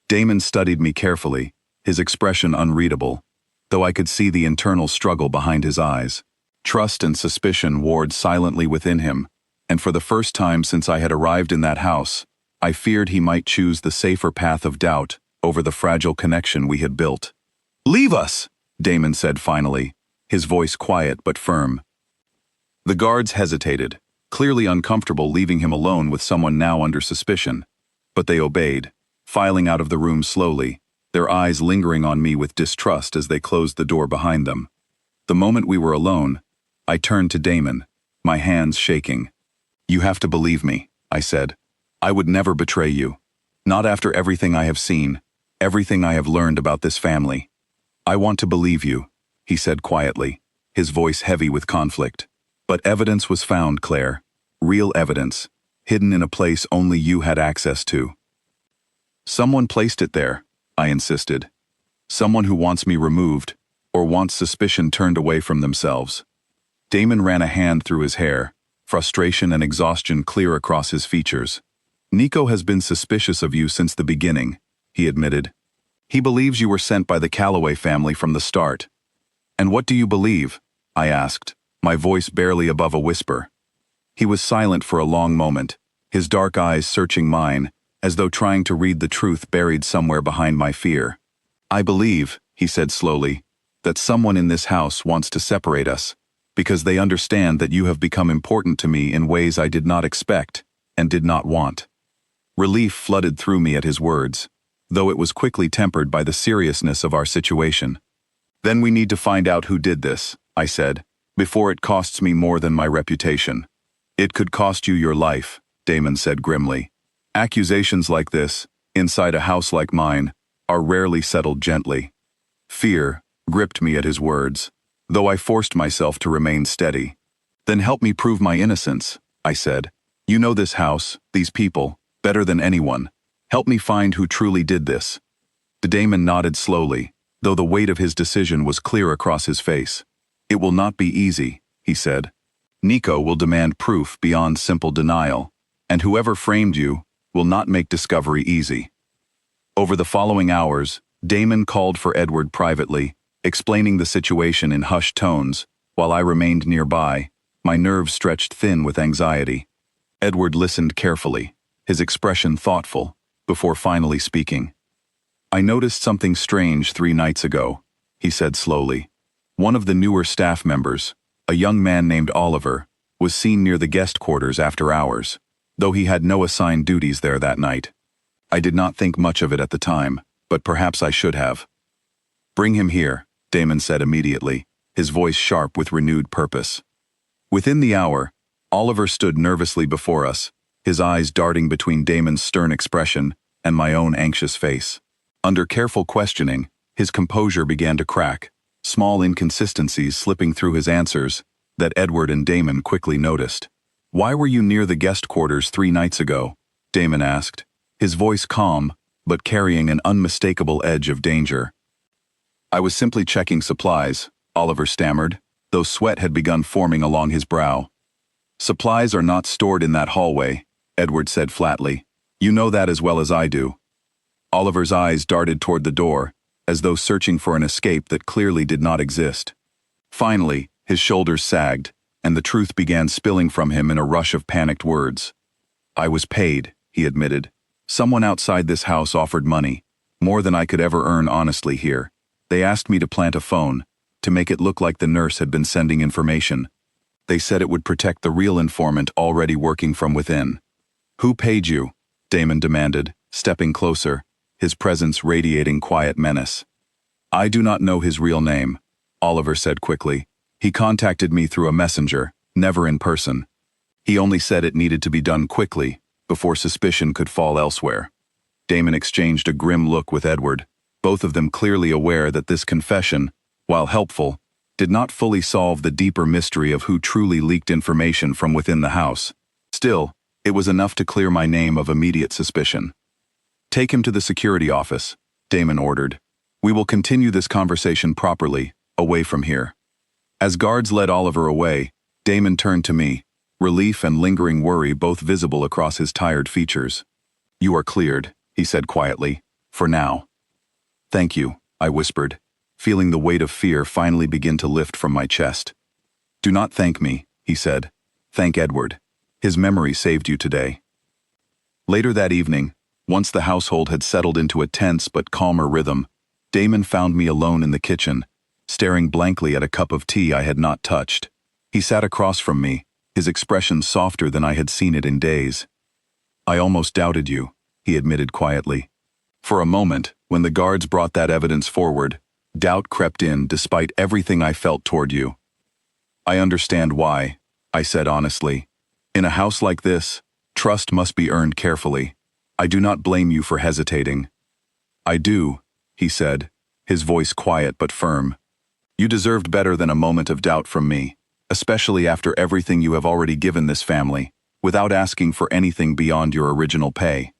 Damon studied me carefully, his expression unreadable, though I could see the internal struggle behind his eyes. Trust and suspicion warred silently within him, and for the first time since I had arrived in that house, I feared he might choose the safer path of doubt over the fragile connection we had built. "Leave us," Damon said finally, his voice quiet but firm. The guards hesitated, clearly uncomfortable leaving him alone with someone now under suspicion. But they obeyed, filing out of the room slowly, their eyes lingering on me with distrust as they closed the door behind them. The moment we were alone, I turned to Damon, my hands shaking. "You have to believe me," I said. "I would never betray you. Not after everything I have seen, everything I have learned about this family." "I want to believe you," he said quietly, his voice heavy with conflict. "But evidence was found, Claire. Real evidence, hidden in a place only you had access to." "Someone placed it there," I insisted. "Someone who wants me removed, or wants suspicion turned away from themselves." Damon ran a hand through his hair, frustration and exhaustion clear across his features. "Nico has been suspicious of you since the beginning," he admitted. "He believes you were sent by the Calloway family from the start." "And what do you believe?" I asked, my voice barely above a whisper. He was silent for a long moment, his dark eyes searching mine, as though trying to read the truth buried somewhere behind my fear. "I believe," he said slowly, "that someone in this house wants to separate us, because they understand that you have become important to me in ways I did not expect and did not want." Relief flooded through me at his words, though it was quickly tempered by the seriousness of our situation. "Then we need to find out who did this," I said, "before it costs me more than my reputation." "It could cost you your life," Damon said grimly. "Accusations like this, inside a house like mine, are rarely settled gently." Fear gripped me at his words, though I forced myself to remain steady. "Then help me prove my innocence," I said. "You know this house, these people, better than anyone. Help me find who truly did this." Damon nodded slowly, though the weight of his decision was clear across his face. "It will not be easy," he said. "Nico will demand proof beyond simple denial, and whoever framed you will not make discovery easy." Over the following hours, Damon called for Edward privately, explaining the situation in hushed tones, while I remained nearby, my nerves stretched thin with anxiety. Edward listened carefully, his expression thoughtful, before finally speaking. "I noticed something strange 3 nights ago," he said slowly. "One of the newer staff members, a young man named Oliver, was seen near the guest quarters after hours, though he had no assigned duties there that night. I did not think much of it at the time, but perhaps I should have." "Bring him here," Damon said immediately, his voice sharp with renewed purpose. Within the hour, Oliver stood nervously before us, his eyes darting between Damon's stern expression and my own anxious face. Under careful questioning, his composure began to crack, small inconsistencies slipping through his answers that Edward and Damon quickly noticed. "Why were you near the guest quarters 3 nights ago?" Damon asked, his voice calm, but carrying an unmistakable edge of danger. "I was simply checking supplies," Oliver stammered, though sweat had begun forming along his brow. "Supplies are not stored in that hallway," Edward said flatly. "You know that as well as I do." Oliver's eyes darted toward the door, as though searching for an escape that clearly did not exist. Finally, his shoulders sagged, and the truth began spilling from him in a rush of panicked words. "I was paid," he admitted. "Someone outside this house offered money, more than I could ever earn honestly here. They asked me to plant a phone, to make it look like the nurse had been sending information. They said it would protect the real informant already working from within." "Who paid you?" Damon demanded, stepping closer, his presence radiating quiet menace. "I do not know his real name," Oliver said quickly. "He contacted me through a messenger, never in person. He only said it needed to be done quickly, before suspicion could fall elsewhere." Damon exchanged a grim look with Edward, both of them clearly aware that this confession, while helpful, did not fully solve the deeper mystery of who truly leaked information from within the house. Still, it was enough to clear my name of immediate suspicion. "Take him to the security office," Damon ordered. "We will continue this conversation properly, away from here." As guards led Oliver away, Damon turned to me, relief and lingering worry both visible across his tired features. "You are cleared," he said quietly, "for now." "Thank you," I whispered, feeling the weight of fear finally begin to lift from my chest. "Do not thank me," he said. "Thank Edward. His memory saved you today." Later that evening, once the household had settled into a tense but calmer rhythm, Damon found me alone in the kitchen, staring blankly at a cup of tea I had not touched. He sat across from me, his expression softer than I had seen it in days. "I almost doubted you," he admitted quietly. "For a moment, when the guards brought that evidence forward, doubt crept in despite everything I felt toward you." "I understand why," I said honestly. "In a house like this, trust must be earned carefully. I do not blame you for hesitating." "I do," he said, his voice quiet but firm. "You deserved better than a moment of doubt from me, especially after everything you have already given this family, without asking for anything beyond your original pay."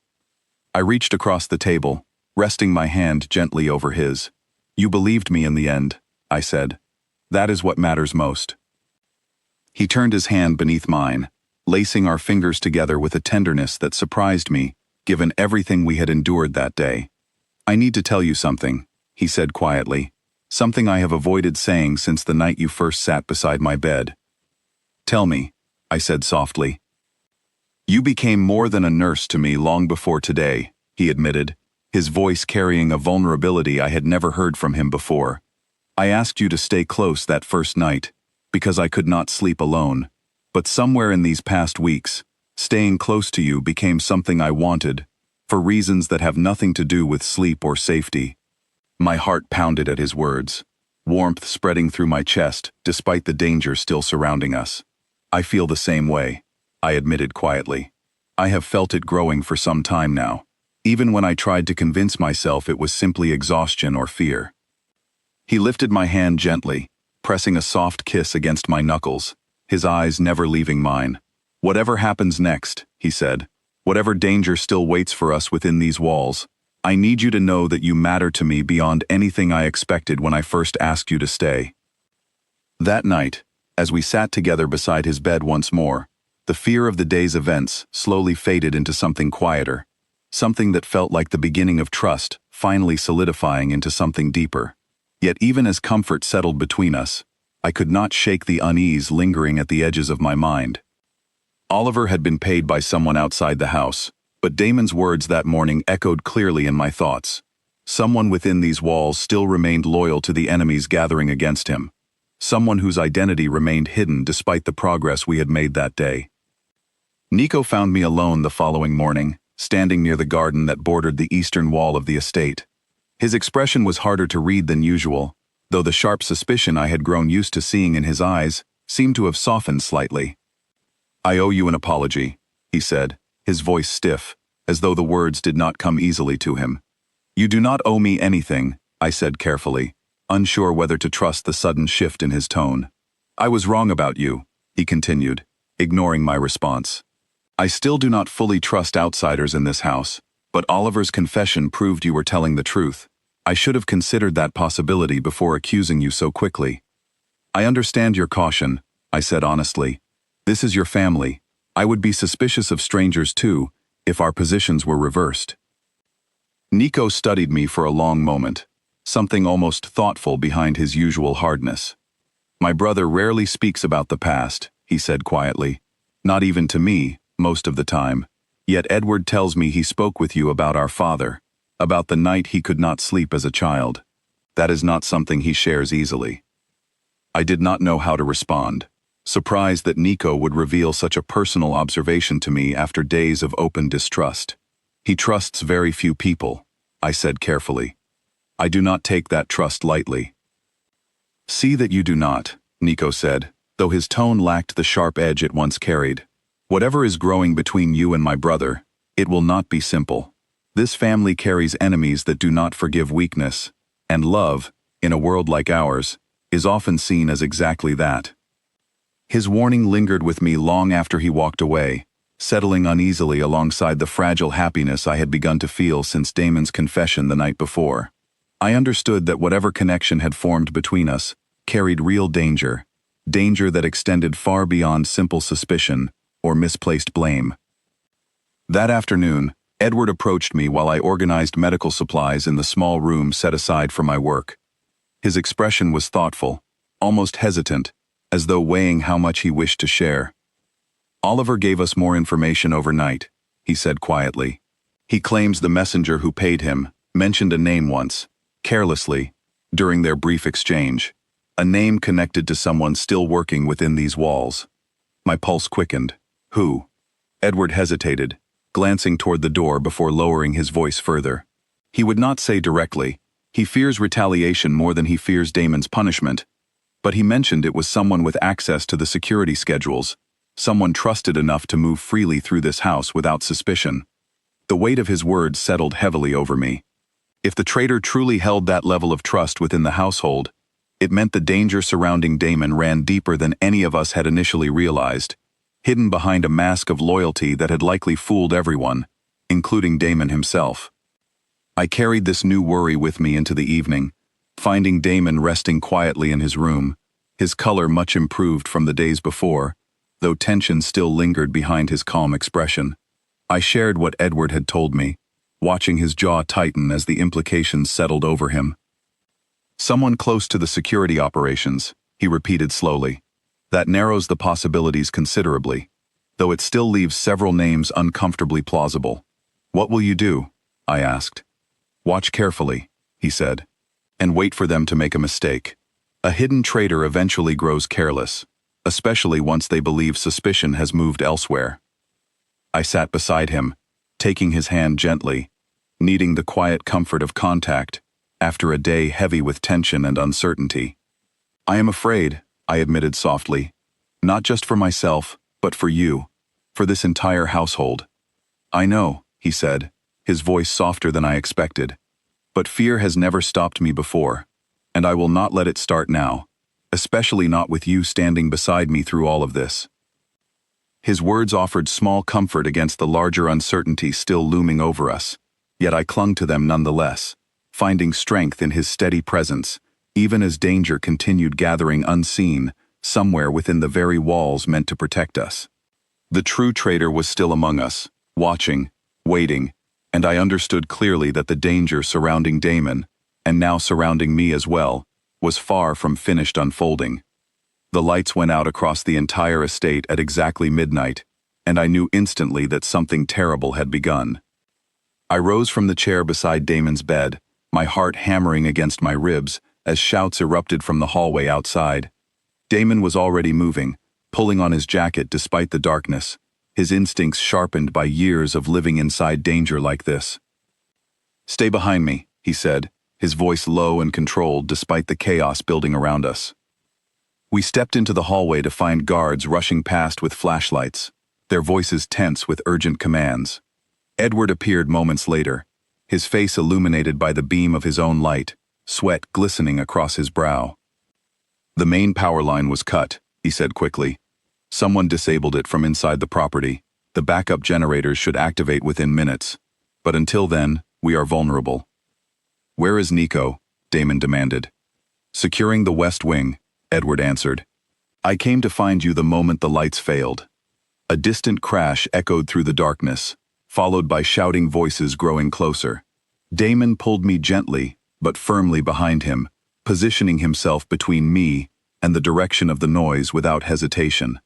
I reached across the table, resting my hand gently over his. "You believed me in the end," I said. "That is what matters most." He turned his hand beneath mine, lacing our fingers together with a tenderness that surprised me, given everything we had endured that day. "I need to tell you something," he said quietly, "something I have avoided saying since the night you first sat beside my bed." "Tell me," I said softly. "You became more than a nurse to me long before today," he admitted, his voice carrying a vulnerability I had never heard from him before. "I asked you to stay close that first night, because I could not sleep alone. But somewhere in these past weeks, staying close to you became something I wanted, for reasons that have nothing to do with sleep or safety." My heart pounded at his words, warmth spreading through my chest despite the danger still surrounding us. "I feel the same way," I admitted quietly. "I have felt it growing for some time now, even when I tried to convince myself it was simply exhaustion or fear." He lifted my hand gently, pressing a soft kiss against my knuckles, his eyes never leaving mine. "Whatever happens next," he said, "whatever danger still waits for us within these walls, I need you to know that you matter to me beyond anything I expected when I first asked you to stay." That night, as we sat together beside his bed once more, the fear of the day's events slowly faded into something quieter, something that felt like the beginning of trust, finally solidifying into something deeper. Yet even as comfort settled between us, I could not shake the unease lingering at the edges of my mind. Oliver had been paid by someone outside the house, But Damon's words that morning echoed clearly in my thoughts. Someone within these walls still remained loyal to the enemies gathering against him. Someone whose identity remained hidden despite the progress we had made that day. Nico found me alone the following morning, standing near the garden that bordered the eastern wall of the estate. His expression was harder to read than usual, though the sharp suspicion I had grown used to seeing in his eyes seemed to have softened slightly. "I owe you an apology," he said, his voice stiff, as though the words did not come easily to him. "You do not owe me anything," I said carefully, unsure whether to trust the sudden shift in his tone. "I was wrong about you," he continued, ignoring my response. "I still do not fully trust outsiders in this house, but Oliver's confession proved you were telling the truth. I should have considered that possibility before accusing you so quickly." "I understand your caution," I said honestly. "This is your family. I would be suspicious of strangers too, if our positions were reversed." Nico studied me for a long moment, something almost thoughtful behind his usual hardness. "My brother rarely speaks about the past," he said quietly. "Not even to me, most of the time. Yet Edward tells me he spoke with you about our father, about the night he could not sleep as a child. That is not something he shares easily." I did not know how to respond, surprised that Nico would reveal such a personal observation to me after days of open distrust. "He trusts very few people," I said carefully. "I do not take that trust lightly." "See that you do not," Nico said, though his tone lacked the sharp edge it once carried. "Whatever is growing between you and my brother, it will not be simple. This family carries enemies that do not forgive weakness, and love, in a world like ours, is often seen as exactly that." His warning lingered with me long after he walked away, settling uneasily alongside the fragile happiness I had begun to feel since Damon's confession the night before. I understood that whatever connection had formed between us carried real danger, danger that extended far beyond simple suspicion or misplaced blame. That afternoon, Edward approached me while I organized medical supplies in the small room set aside for my work. His expression was thoughtful, almost hesitant, as though weighing how much he wished to share. "Oliver gave us more information overnight," he said quietly. "He claims the messenger who paid him mentioned a name once, carelessly, during their brief exchange, a name connected to someone still working within these walls." My pulse quickened. "Who?" Edward hesitated, glancing toward the door before lowering his voice further. He would not say directly. He fears retaliation more than he fears Damon's punishment, but he mentioned it was someone with access to the security schedules, someone trusted enough to move freely through this house without suspicion. The weight of his words settled heavily over me. If the traitor truly held that level of trust within the household, it meant the danger surrounding Damon ran deeper than any of us had initially realized, hidden behind a mask of loyalty that had likely fooled everyone, including Damon himself. I carried this new worry with me into the evening, finding Damon resting quietly in his room, his color much improved from the days before, though tension still lingered behind his calm expression. I shared what Edward had told me, watching his jaw tighten as the implications settled over him. "Someone close to the security operations," he repeated slowly. "That narrows the possibilities considerably, though it still leaves several names uncomfortably plausible." "What will you do?" I asked. "Watch carefully," he said, "and wait for them to make a mistake. A hidden traitor eventually grows careless, especially once they believe suspicion has moved elsewhere." I sat beside him, taking his hand gently, needing the quiet comfort of contact after a day heavy with tension and uncertainty. "I am afraid," I admitted softly, "not just for myself, but for you, for this entire household." "I know," he said, his voice softer than I expected, "but fear has never stopped me before, and I will not let it start now, especially not with you standing beside me through all of this." His words offered small comfort against the larger uncertainty still looming over us, yet I clung to them nonetheless, finding strength in his steady presence, even as danger continued gathering unseen, somewhere within the very walls meant to protect us. The true traitor was still among us, watching, waiting, and I understood clearly that the danger surrounding Damon, and now surrounding me as well, was far from finished unfolding. The lights went out across the entire estate at exactly midnight, and I knew instantly that something terrible had begun. I rose from the chair beside Damon's bed, my heart hammering against my ribs as shouts erupted from the hallway outside. Damon was already moving, pulling on his jacket despite the darkness, his instincts sharpened by years of living inside danger like this. "Stay behind me," he said, his voice low and controlled despite the chaos building around us. We stepped into the hallway to find guards rushing past with flashlights, their voices tense with urgent commands. Edward appeared moments later, his face illuminated by the beam of his own light, sweat glistening across his brow. "The main power line was cut," he said quickly. "Someone disabled it from inside the property. The backup generators should activate within minutes. But until then, we are vulnerable." "Where is Nico?" Damon demanded. "Securing the West Wing," Edward answered. "I came to find you the moment the lights failed." A distant crash echoed through the darkness, followed by shouting voices growing closer. Damon pulled me gently, but firmly behind him, positioning himself between me and the direction of the noise without hesitation.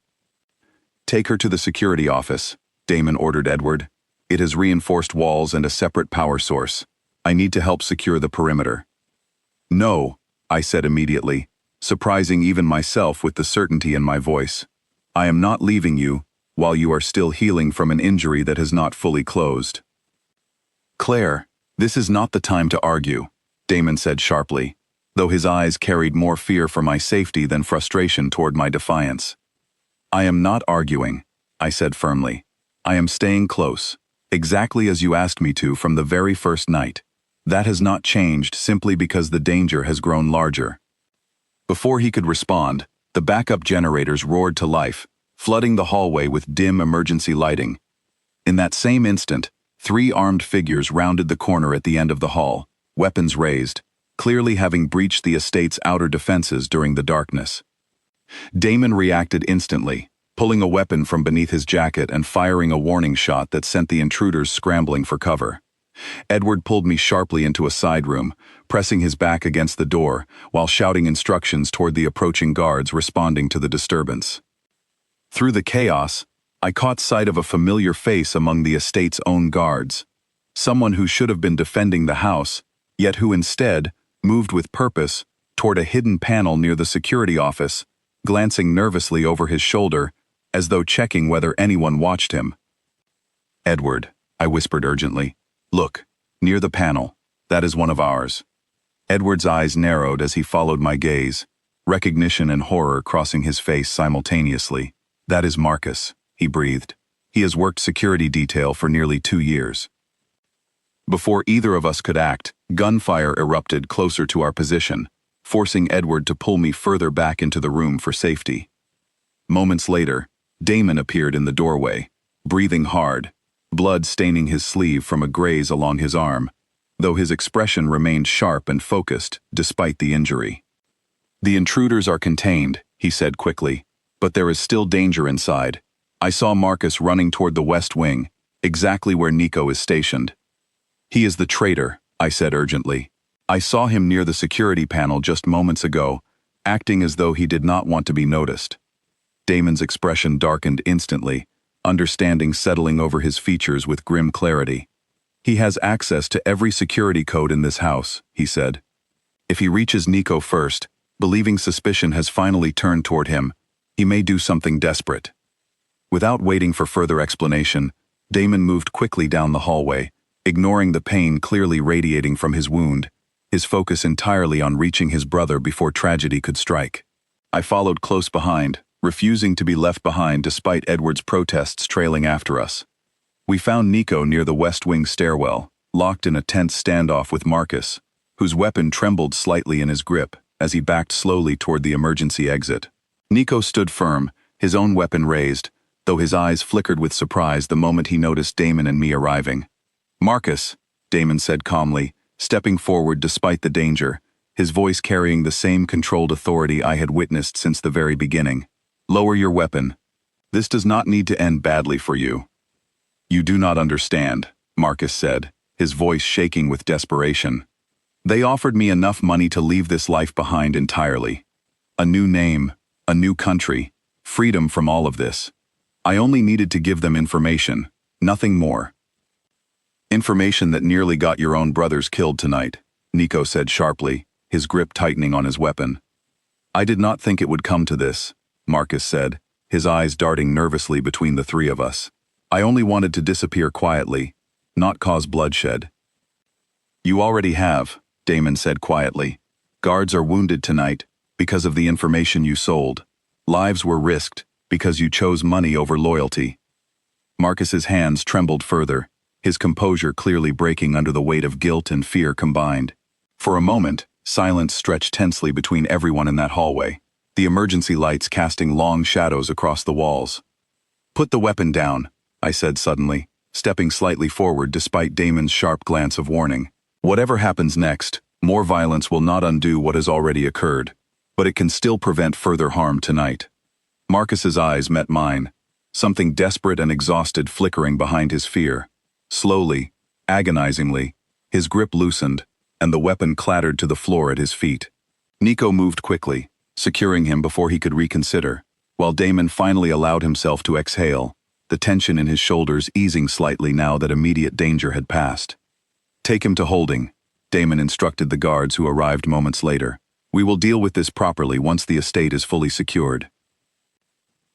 "Take her to the security office," Damon ordered Edward. "It has reinforced walls and a separate power source. I need to help secure the perimeter." "No," I said immediately, surprising even myself with the certainty in my voice. "I am not leaving you while you are still healing from an injury that has not fully closed." "Claire, this is not the time to argue," Damon said sharply, though his eyes carried more fear for my safety than frustration toward my defiance. "I am not arguing," I said firmly. "I am staying close, exactly as you asked me to from the very first night. That has not changed simply because the danger has grown larger." Before he could respond, the backup generators roared to life, flooding the hallway with dim emergency lighting. In that same instant, 3 armed figures rounded the corner at the end of the hall, weapons raised, clearly having breached the estate's outer defenses during the darkness. Damon reacted instantly, pulling a weapon from beneath his jacket and firing a warning shot that sent the intruders scrambling for cover. Edward pulled me sharply into a side room, pressing his back against the door while shouting instructions toward the approaching guards responding to the disturbance. Through the chaos, I caught sight of a familiar face among the estate's own guards, someone who should have been defending the house, yet who instead moved with purpose toward a hidden panel near the security office, glancing nervously over his shoulder as though checking whether anyone watched him. "Edward," I whispered urgently, "look, near the panel. That is one of ours." Edward's eyes narrowed as he followed my gaze, recognition and horror crossing his face simultaneously. "That is Marcus," he breathed. "He has worked security detail for nearly 2 years." Before either of us could act, gunfire erupted closer to our position, forcing Edward to pull me further back into the room for safety. Moments later, Damon appeared in the doorway, breathing hard, blood staining his sleeve from a graze along his arm, though his expression remained sharp and focused despite the injury. "The intruders are contained," he said quickly, "but there is still danger inside. I saw Marcus running toward the West Wing, exactly where Nico is stationed." "He is the traitor," I said urgently. "I saw him near the security panel just moments ago, acting as though he did not want to be noticed." Damon's expression darkened instantly, understanding settling over his features with grim clarity. "He has access to every security code in this house," he said. "If he reaches Nico first, believing suspicion has finally turned toward him, he may do something desperate." Without waiting for further explanation, Damon moved quickly down the hallway, ignoring the pain clearly radiating from his wound, his focus entirely on reaching his brother before tragedy could strike. I followed close behind, refusing to be left behind despite Edward's protests trailing after us. We found Nico near the West Wing stairwell, locked in a tense standoff with Marcus, whose weapon trembled slightly in his grip as he backed slowly toward the emergency exit. Nico stood firm, his own weapon raised, though his eyes flickered with surprise the moment he noticed Damon and me arriving. "Marcus," Damon said calmly, stepping forward despite the danger, his voice carrying the same controlled authority I had witnessed since the very beginning. "Lower your weapon. This does not need to end badly for you." "You do not understand," Marcus said, his voice shaking with desperation. "They offered me enough money to leave this life behind entirely. A new name, a new country, freedom from all of this. I only needed to give them information, nothing more. Information that nearly got your own brothers killed tonight, Nico said sharply, his grip tightening on his weapon. I did not think it would come to this, Marcus said, his eyes darting nervously between the three of us. I only wanted to disappear quietly, not cause bloodshed. You already have, Damon said quietly. Guards are wounded tonight because of the information you sold. Lives were risked because you chose money over loyalty. Marcus's hands trembled further, his composure clearly breaking under the weight of guilt and fear combined. For a moment, silence stretched tensely between everyone in that hallway, the emergency lights casting long shadows across the walls. Put the weapon down, I said suddenly, stepping slightly forward despite Damon's sharp glance of warning. Whatever happens next, more violence will not undo what has already occurred, but it can still prevent further harm tonight. Marcus's eyes met mine, something desperate and exhausted flickering behind his fear. Slowly, agonizingly, his grip loosened, and the weapon clattered to the floor at his feet. Nico moved quickly, securing him before he could reconsider, while Damon finally allowed himself to exhale, the tension in his shoulders easing slightly now that immediate danger had passed. Take him to holding, Damon instructed the guards who arrived moments later. We will deal with this properly once the estate is fully secured.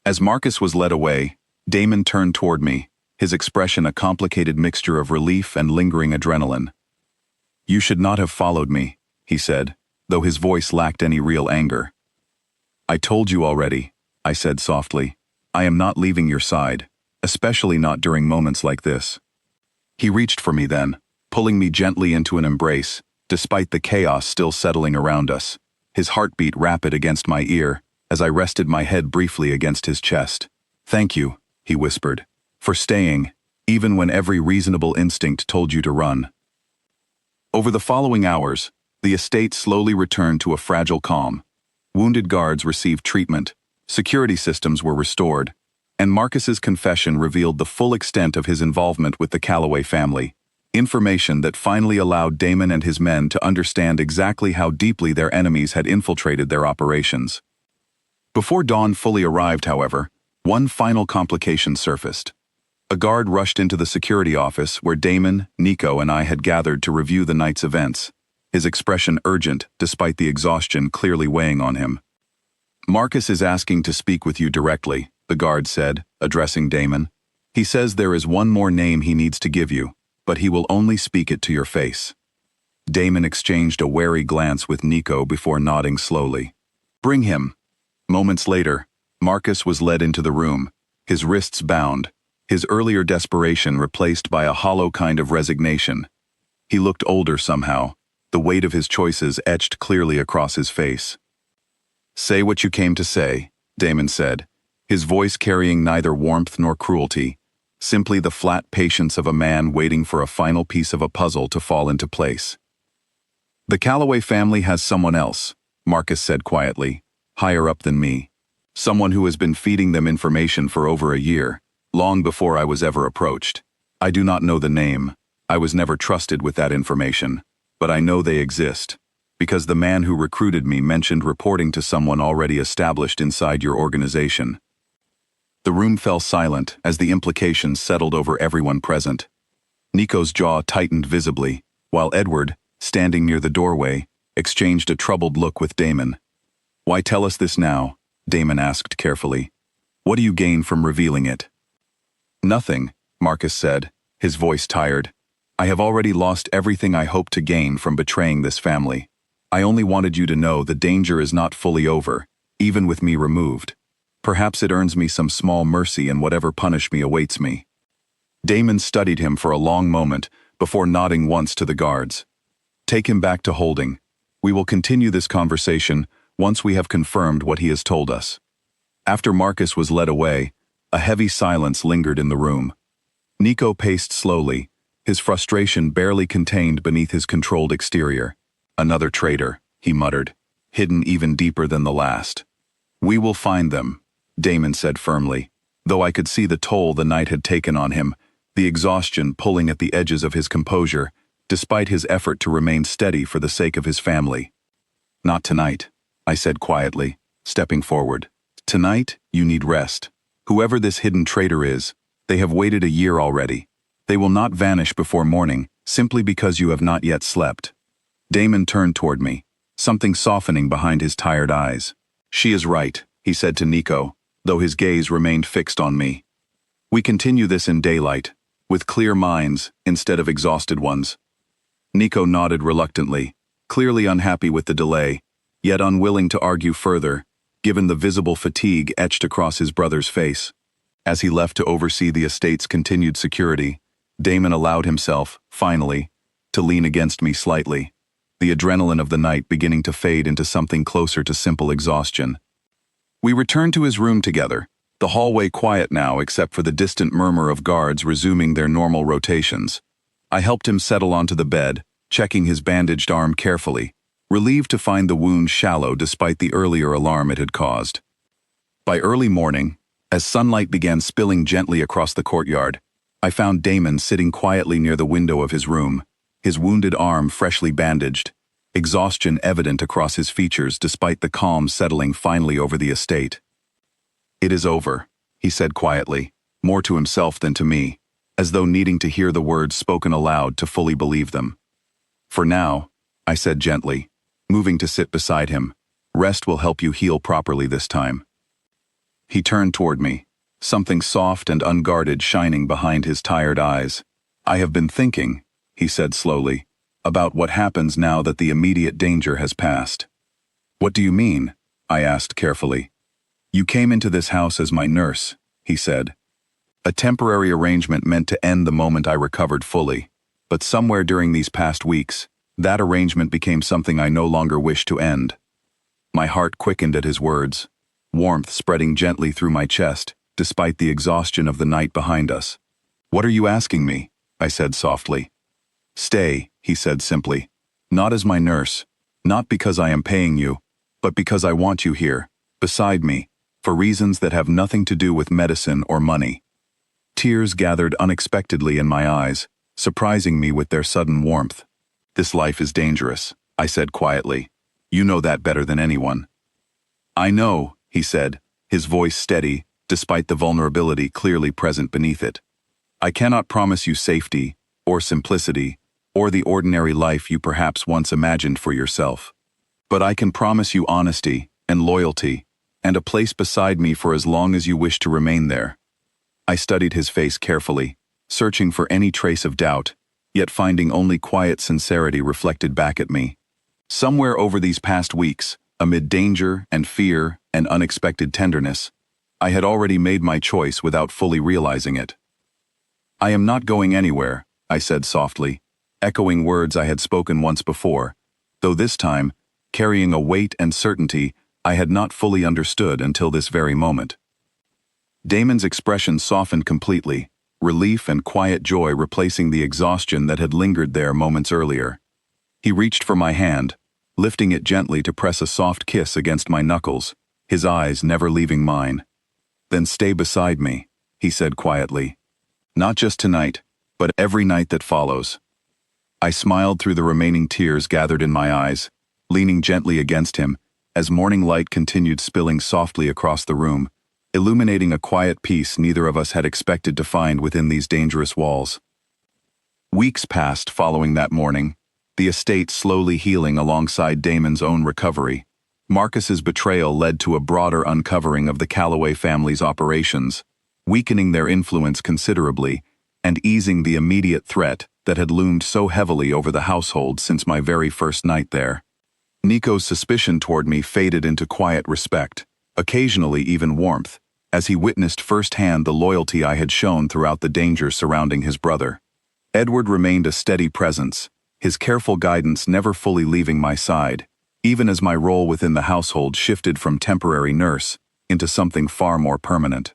As Marcus was led away, Damon turned toward me, his expression a complicated mixture of relief and lingering adrenaline. You should not have followed me, he said, though his voice lacked any real anger. I told you already, I said softly. I am not leaving your side, especially not during moments like this. He reached for me then, pulling me gently into an embrace, despite the chaos still settling around us, his heartbeat rapid against my ear, as I rested my head briefly against his chest. Thank you, he whispered, for staying, even when every reasonable instinct told you to run. Over the following hours, the estate slowly returned to a fragile calm. Wounded guards received treatment, security systems were restored, and Marcus's confession revealed the full extent of his involvement with the Calloway family, information that finally allowed Damon and his men to understand exactly how deeply their enemies had infiltrated their operations. Before dawn fully arrived, however, one final complication surfaced. A guard rushed into the security office where Damon, Nico, and I had gathered to review the night's events, his expression urgent despite the exhaustion clearly weighing on him. Marcus is asking to speak with you directly, the guard said, addressing Damon. He says there is one more name he needs to give you, but he will only speak it to your face. Damon exchanged a wary glance with Nico before nodding slowly. Bring him. Moments later, Marcus was led into the room, his wrists bound, his earlier desperation replaced by a hollow kind of resignation. He looked older somehow, the weight of his choices etched clearly across his face. Say what you came to say, Damon said, his voice carrying neither warmth nor cruelty, simply the flat patience of a man waiting for a final piece of a puzzle to fall into place. The Calloway family has someone else, Marcus said quietly, higher up than me. Someone who has been feeding them information for over a year, long before I was ever approached. I do not know the name. I was never trusted with that information, but I know they exist, because the man who recruited me mentioned reporting to someone already established inside your organization. The room fell silent as the implications settled over everyone present. Nico's jaw tightened visibly, while Edward, standing near the doorway, exchanged a troubled look with Damon. Why tell us this now? Damon asked carefully. What do you gain from revealing it? Nothing, Marcus said, his voice tired. I have already lost everything I hoped to gain from betraying this family. I only wanted you to know the danger is not fully over, even with me removed. Perhaps it earns me some small mercy in whatever punishment awaits me. Damon studied him for a long moment before nodding once to the guards. Take him back to holding. We will continue this conversation once we have confirmed what he has told us. After Marcus was led away, a heavy silence lingered in the room. Nico paced slowly, his frustration barely contained beneath his controlled exterior. Another traitor, he muttered, hidden even deeper than the last. We will find them, Damon said firmly, though I could see the toll the night had taken on him, the exhaustion pulling at the edges of his composure, despite his effort to remain steady for the sake of his family. Not tonight, I said quietly, stepping forward. Tonight, you need rest. Whoever this hidden traitor is, they have waited a year already. They will not vanish before morning, simply because you have not yet slept." Damon turned toward me, something softening behind his tired eyes. "She is right," he said to Nico, though his gaze remained fixed on me. "We continue this in daylight, with clear minds instead of exhausted ones." Nico nodded reluctantly, clearly unhappy with the delay, yet unwilling to argue further, given the visible fatigue etched across his brother's face. As he left to oversee the estate's continued security, Damon allowed himself, finally, to lean against me slightly, the adrenaline of the night beginning to fade into something closer to simple exhaustion. We returned to his room together, the hallway quiet now except for the distant murmur of guards resuming their normal rotations. I helped him settle onto the bed, checking his bandaged arm carefully, relieved to find the wound shallow despite the earlier alarm it had caused. By early morning, as sunlight began spilling gently across the courtyard, I found Damon sitting quietly near the window of his room, his wounded arm freshly bandaged, exhaustion evident across his features despite the calm settling finally over the estate. "It is over," he said quietly, more to himself than to me, as though needing to hear the words spoken aloud to fully believe them. "For now," I said gently, moving to sit beside him, "rest will help you heal properly this time." He turned toward me, something soft and unguarded shining behind his tired eyes. "I have been thinking," he said slowly, "about what happens now that the immediate danger has passed." "What do you mean?" I asked carefully. "You came into this house as my nurse," he said. "A temporary arrangement meant to end the moment I recovered fully, but somewhere during these past weeks, that arrangement became something I no longer wished to end." My heart quickened at his words, warmth spreading gently through my chest, despite the exhaustion of the night behind us. "What are you asking me?" I said softly. "Stay," he said simply. "Not as my nurse, not because I am paying you, but because I want you here, beside me, for reasons that have nothing to do with medicine or money." Tears gathered unexpectedly in my eyes, surprising me with their sudden warmth. "This life is dangerous," I said quietly. "You know that better than anyone." "I know," he said, his voice steady, despite the vulnerability clearly present beneath it. "I cannot promise you safety, or simplicity, or the ordinary life you perhaps once imagined for yourself. But I can promise you honesty and loyalty, and a place beside me for as long as you wish to remain there." I studied his face carefully, searching for any trace of doubt, yet finding only quiet sincerity reflected back at me. Somewhere over these past weeks, amid danger and fear and unexpected tenderness, I had already made my choice without fully realizing it. "I am not going anywhere," I said softly, echoing words I had spoken once before, though this time, carrying a weight and certainty I had not fully understood until this very moment. Damon's expression softened completely, relief and quiet joy replacing the exhaustion that had lingered there moments earlier. He reached for my hand, lifting it gently to press a soft kiss against my knuckles, his eyes never leaving mine. "Then stay beside me," he said quietly. "Not just tonight, but every night that follows." I smiled through the remaining tears gathered in my eyes, leaning gently against him, as morning light continued spilling softly across the room, illuminating a quiet peace neither of us had expected to find within these dangerous walls. Weeks passed following that morning, the estate slowly healing alongside Damon's own recovery. Marcus's betrayal led to a broader uncovering of the Calloway family's operations, weakening their influence considerably and easing the immediate threat that had loomed so heavily over the household since my very first night there. Nico's suspicion toward me faded into quiet respect, occasionally even warmth, as he witnessed firsthand the loyalty I had shown throughout the danger surrounding his brother. Edward remained a steady presence, his careful guidance never fully leaving my side, even as my role within the household shifted from temporary nurse into something far more permanent.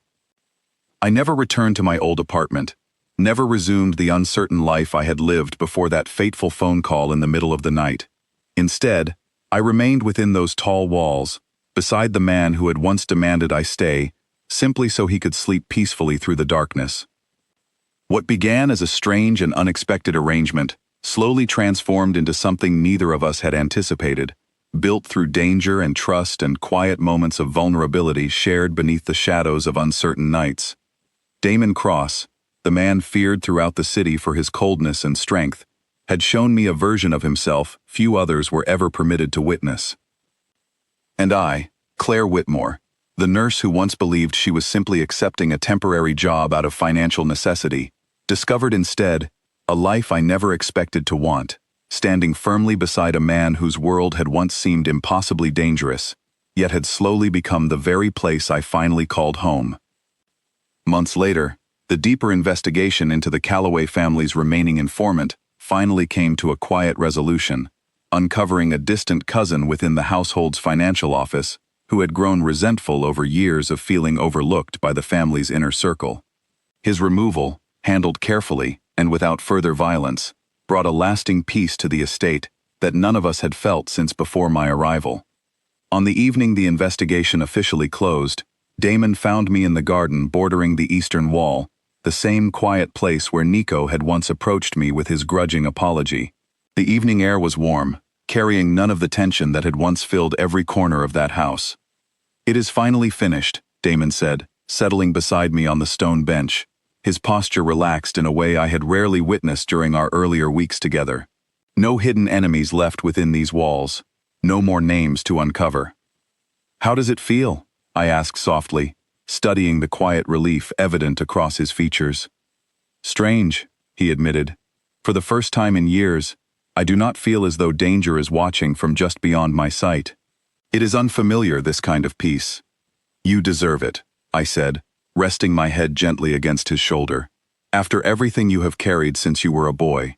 I never returned to my old apartment, never resumed the uncertain life I had lived before that fateful phone call in the middle of the night. Instead, I remained within those tall walls, beside the man who had once demanded I stay, simply so he could sleep peacefully through the darkness. What began as a strange and unexpected arrangement slowly transformed into something neither of us had anticipated, built through danger and trust and quiet moments of vulnerability shared beneath the shadows of uncertain nights. Damon Cross, the man feared throughout the city for his coldness and strength, had shown me a version of himself few others were ever permitted to witness. And I, Claire Whitmore, the nurse who once believed she was simply accepting a temporary job out of financial necessity, discovered instead a life I never expected to want, standing firmly beside a man whose world had once seemed impossibly dangerous, yet had slowly become the very place I finally called home. Months later, the deeper investigation into the Calloway family's remaining informant finally came to a quiet resolution, uncovering a distant cousin within the household's financial office who had grown resentful over years of feeling overlooked by the family's inner circle. His removal, handled carefully and without further violence, brought a lasting peace to the estate that none of us had felt since before my arrival. On the evening the investigation officially closed, Damon found me in the garden bordering the eastern wall, the same quiet place where Nico had once approached me with his grudging apology. The evening air was warm, carrying none of the tension that had once filled every corner of that house. "It is finally finished," Damon said, settling beside me on the stone bench, his posture relaxed in a way I had rarely witnessed during our earlier weeks together. "No hidden enemies left within these walls. No more names to uncover." "How does it feel?" I asked softly, studying the quiet relief evident across his features. "Strange," he admitted. "For the first time in years, I do not feel as though danger is watching from just beyond my sight. It is unfamiliar, this kind of peace." "You deserve it," I said, resting my head gently against his shoulder. "After everything you have carried since you were a boy."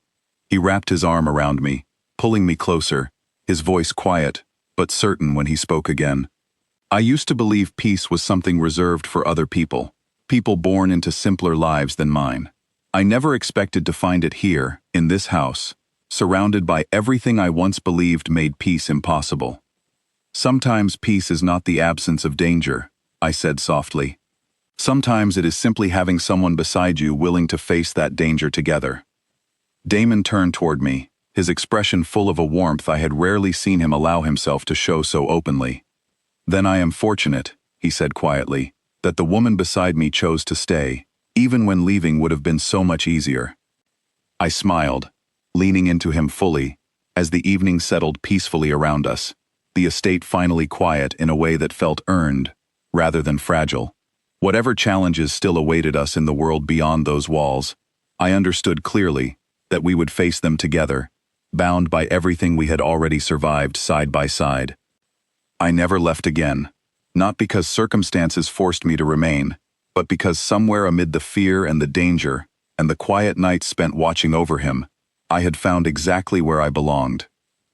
He wrapped his arm around me, pulling me closer, his voice quiet, but certain when he spoke again. "I used to believe peace was something reserved for other people born into simpler lives than mine. I never expected to find it here, in this house, surrounded by everything I once believed made peace impossible." "Sometimes peace is not the absence of danger," I said softly. "Sometimes it is simply having someone beside you willing to face that danger together." Damon turned toward me, his expression full of a warmth I had rarely seen him allow himself to show so openly. "Then I am fortunate," he said quietly, "that the woman beside me chose to stay, even when leaving would have been so much easier." I smiled, leaning into him fully, as the evening settled peacefully around us, the estate finally quiet in a way that felt earned, rather than fragile. Whatever challenges still awaited us in the world beyond those walls, I understood clearly that we would face them together, bound by everything we had already survived side by side. I never left again, not because circumstances forced me to remain, but because somewhere amid the fear and the danger, and the quiet nights spent watching over him, I had found exactly where I belonged.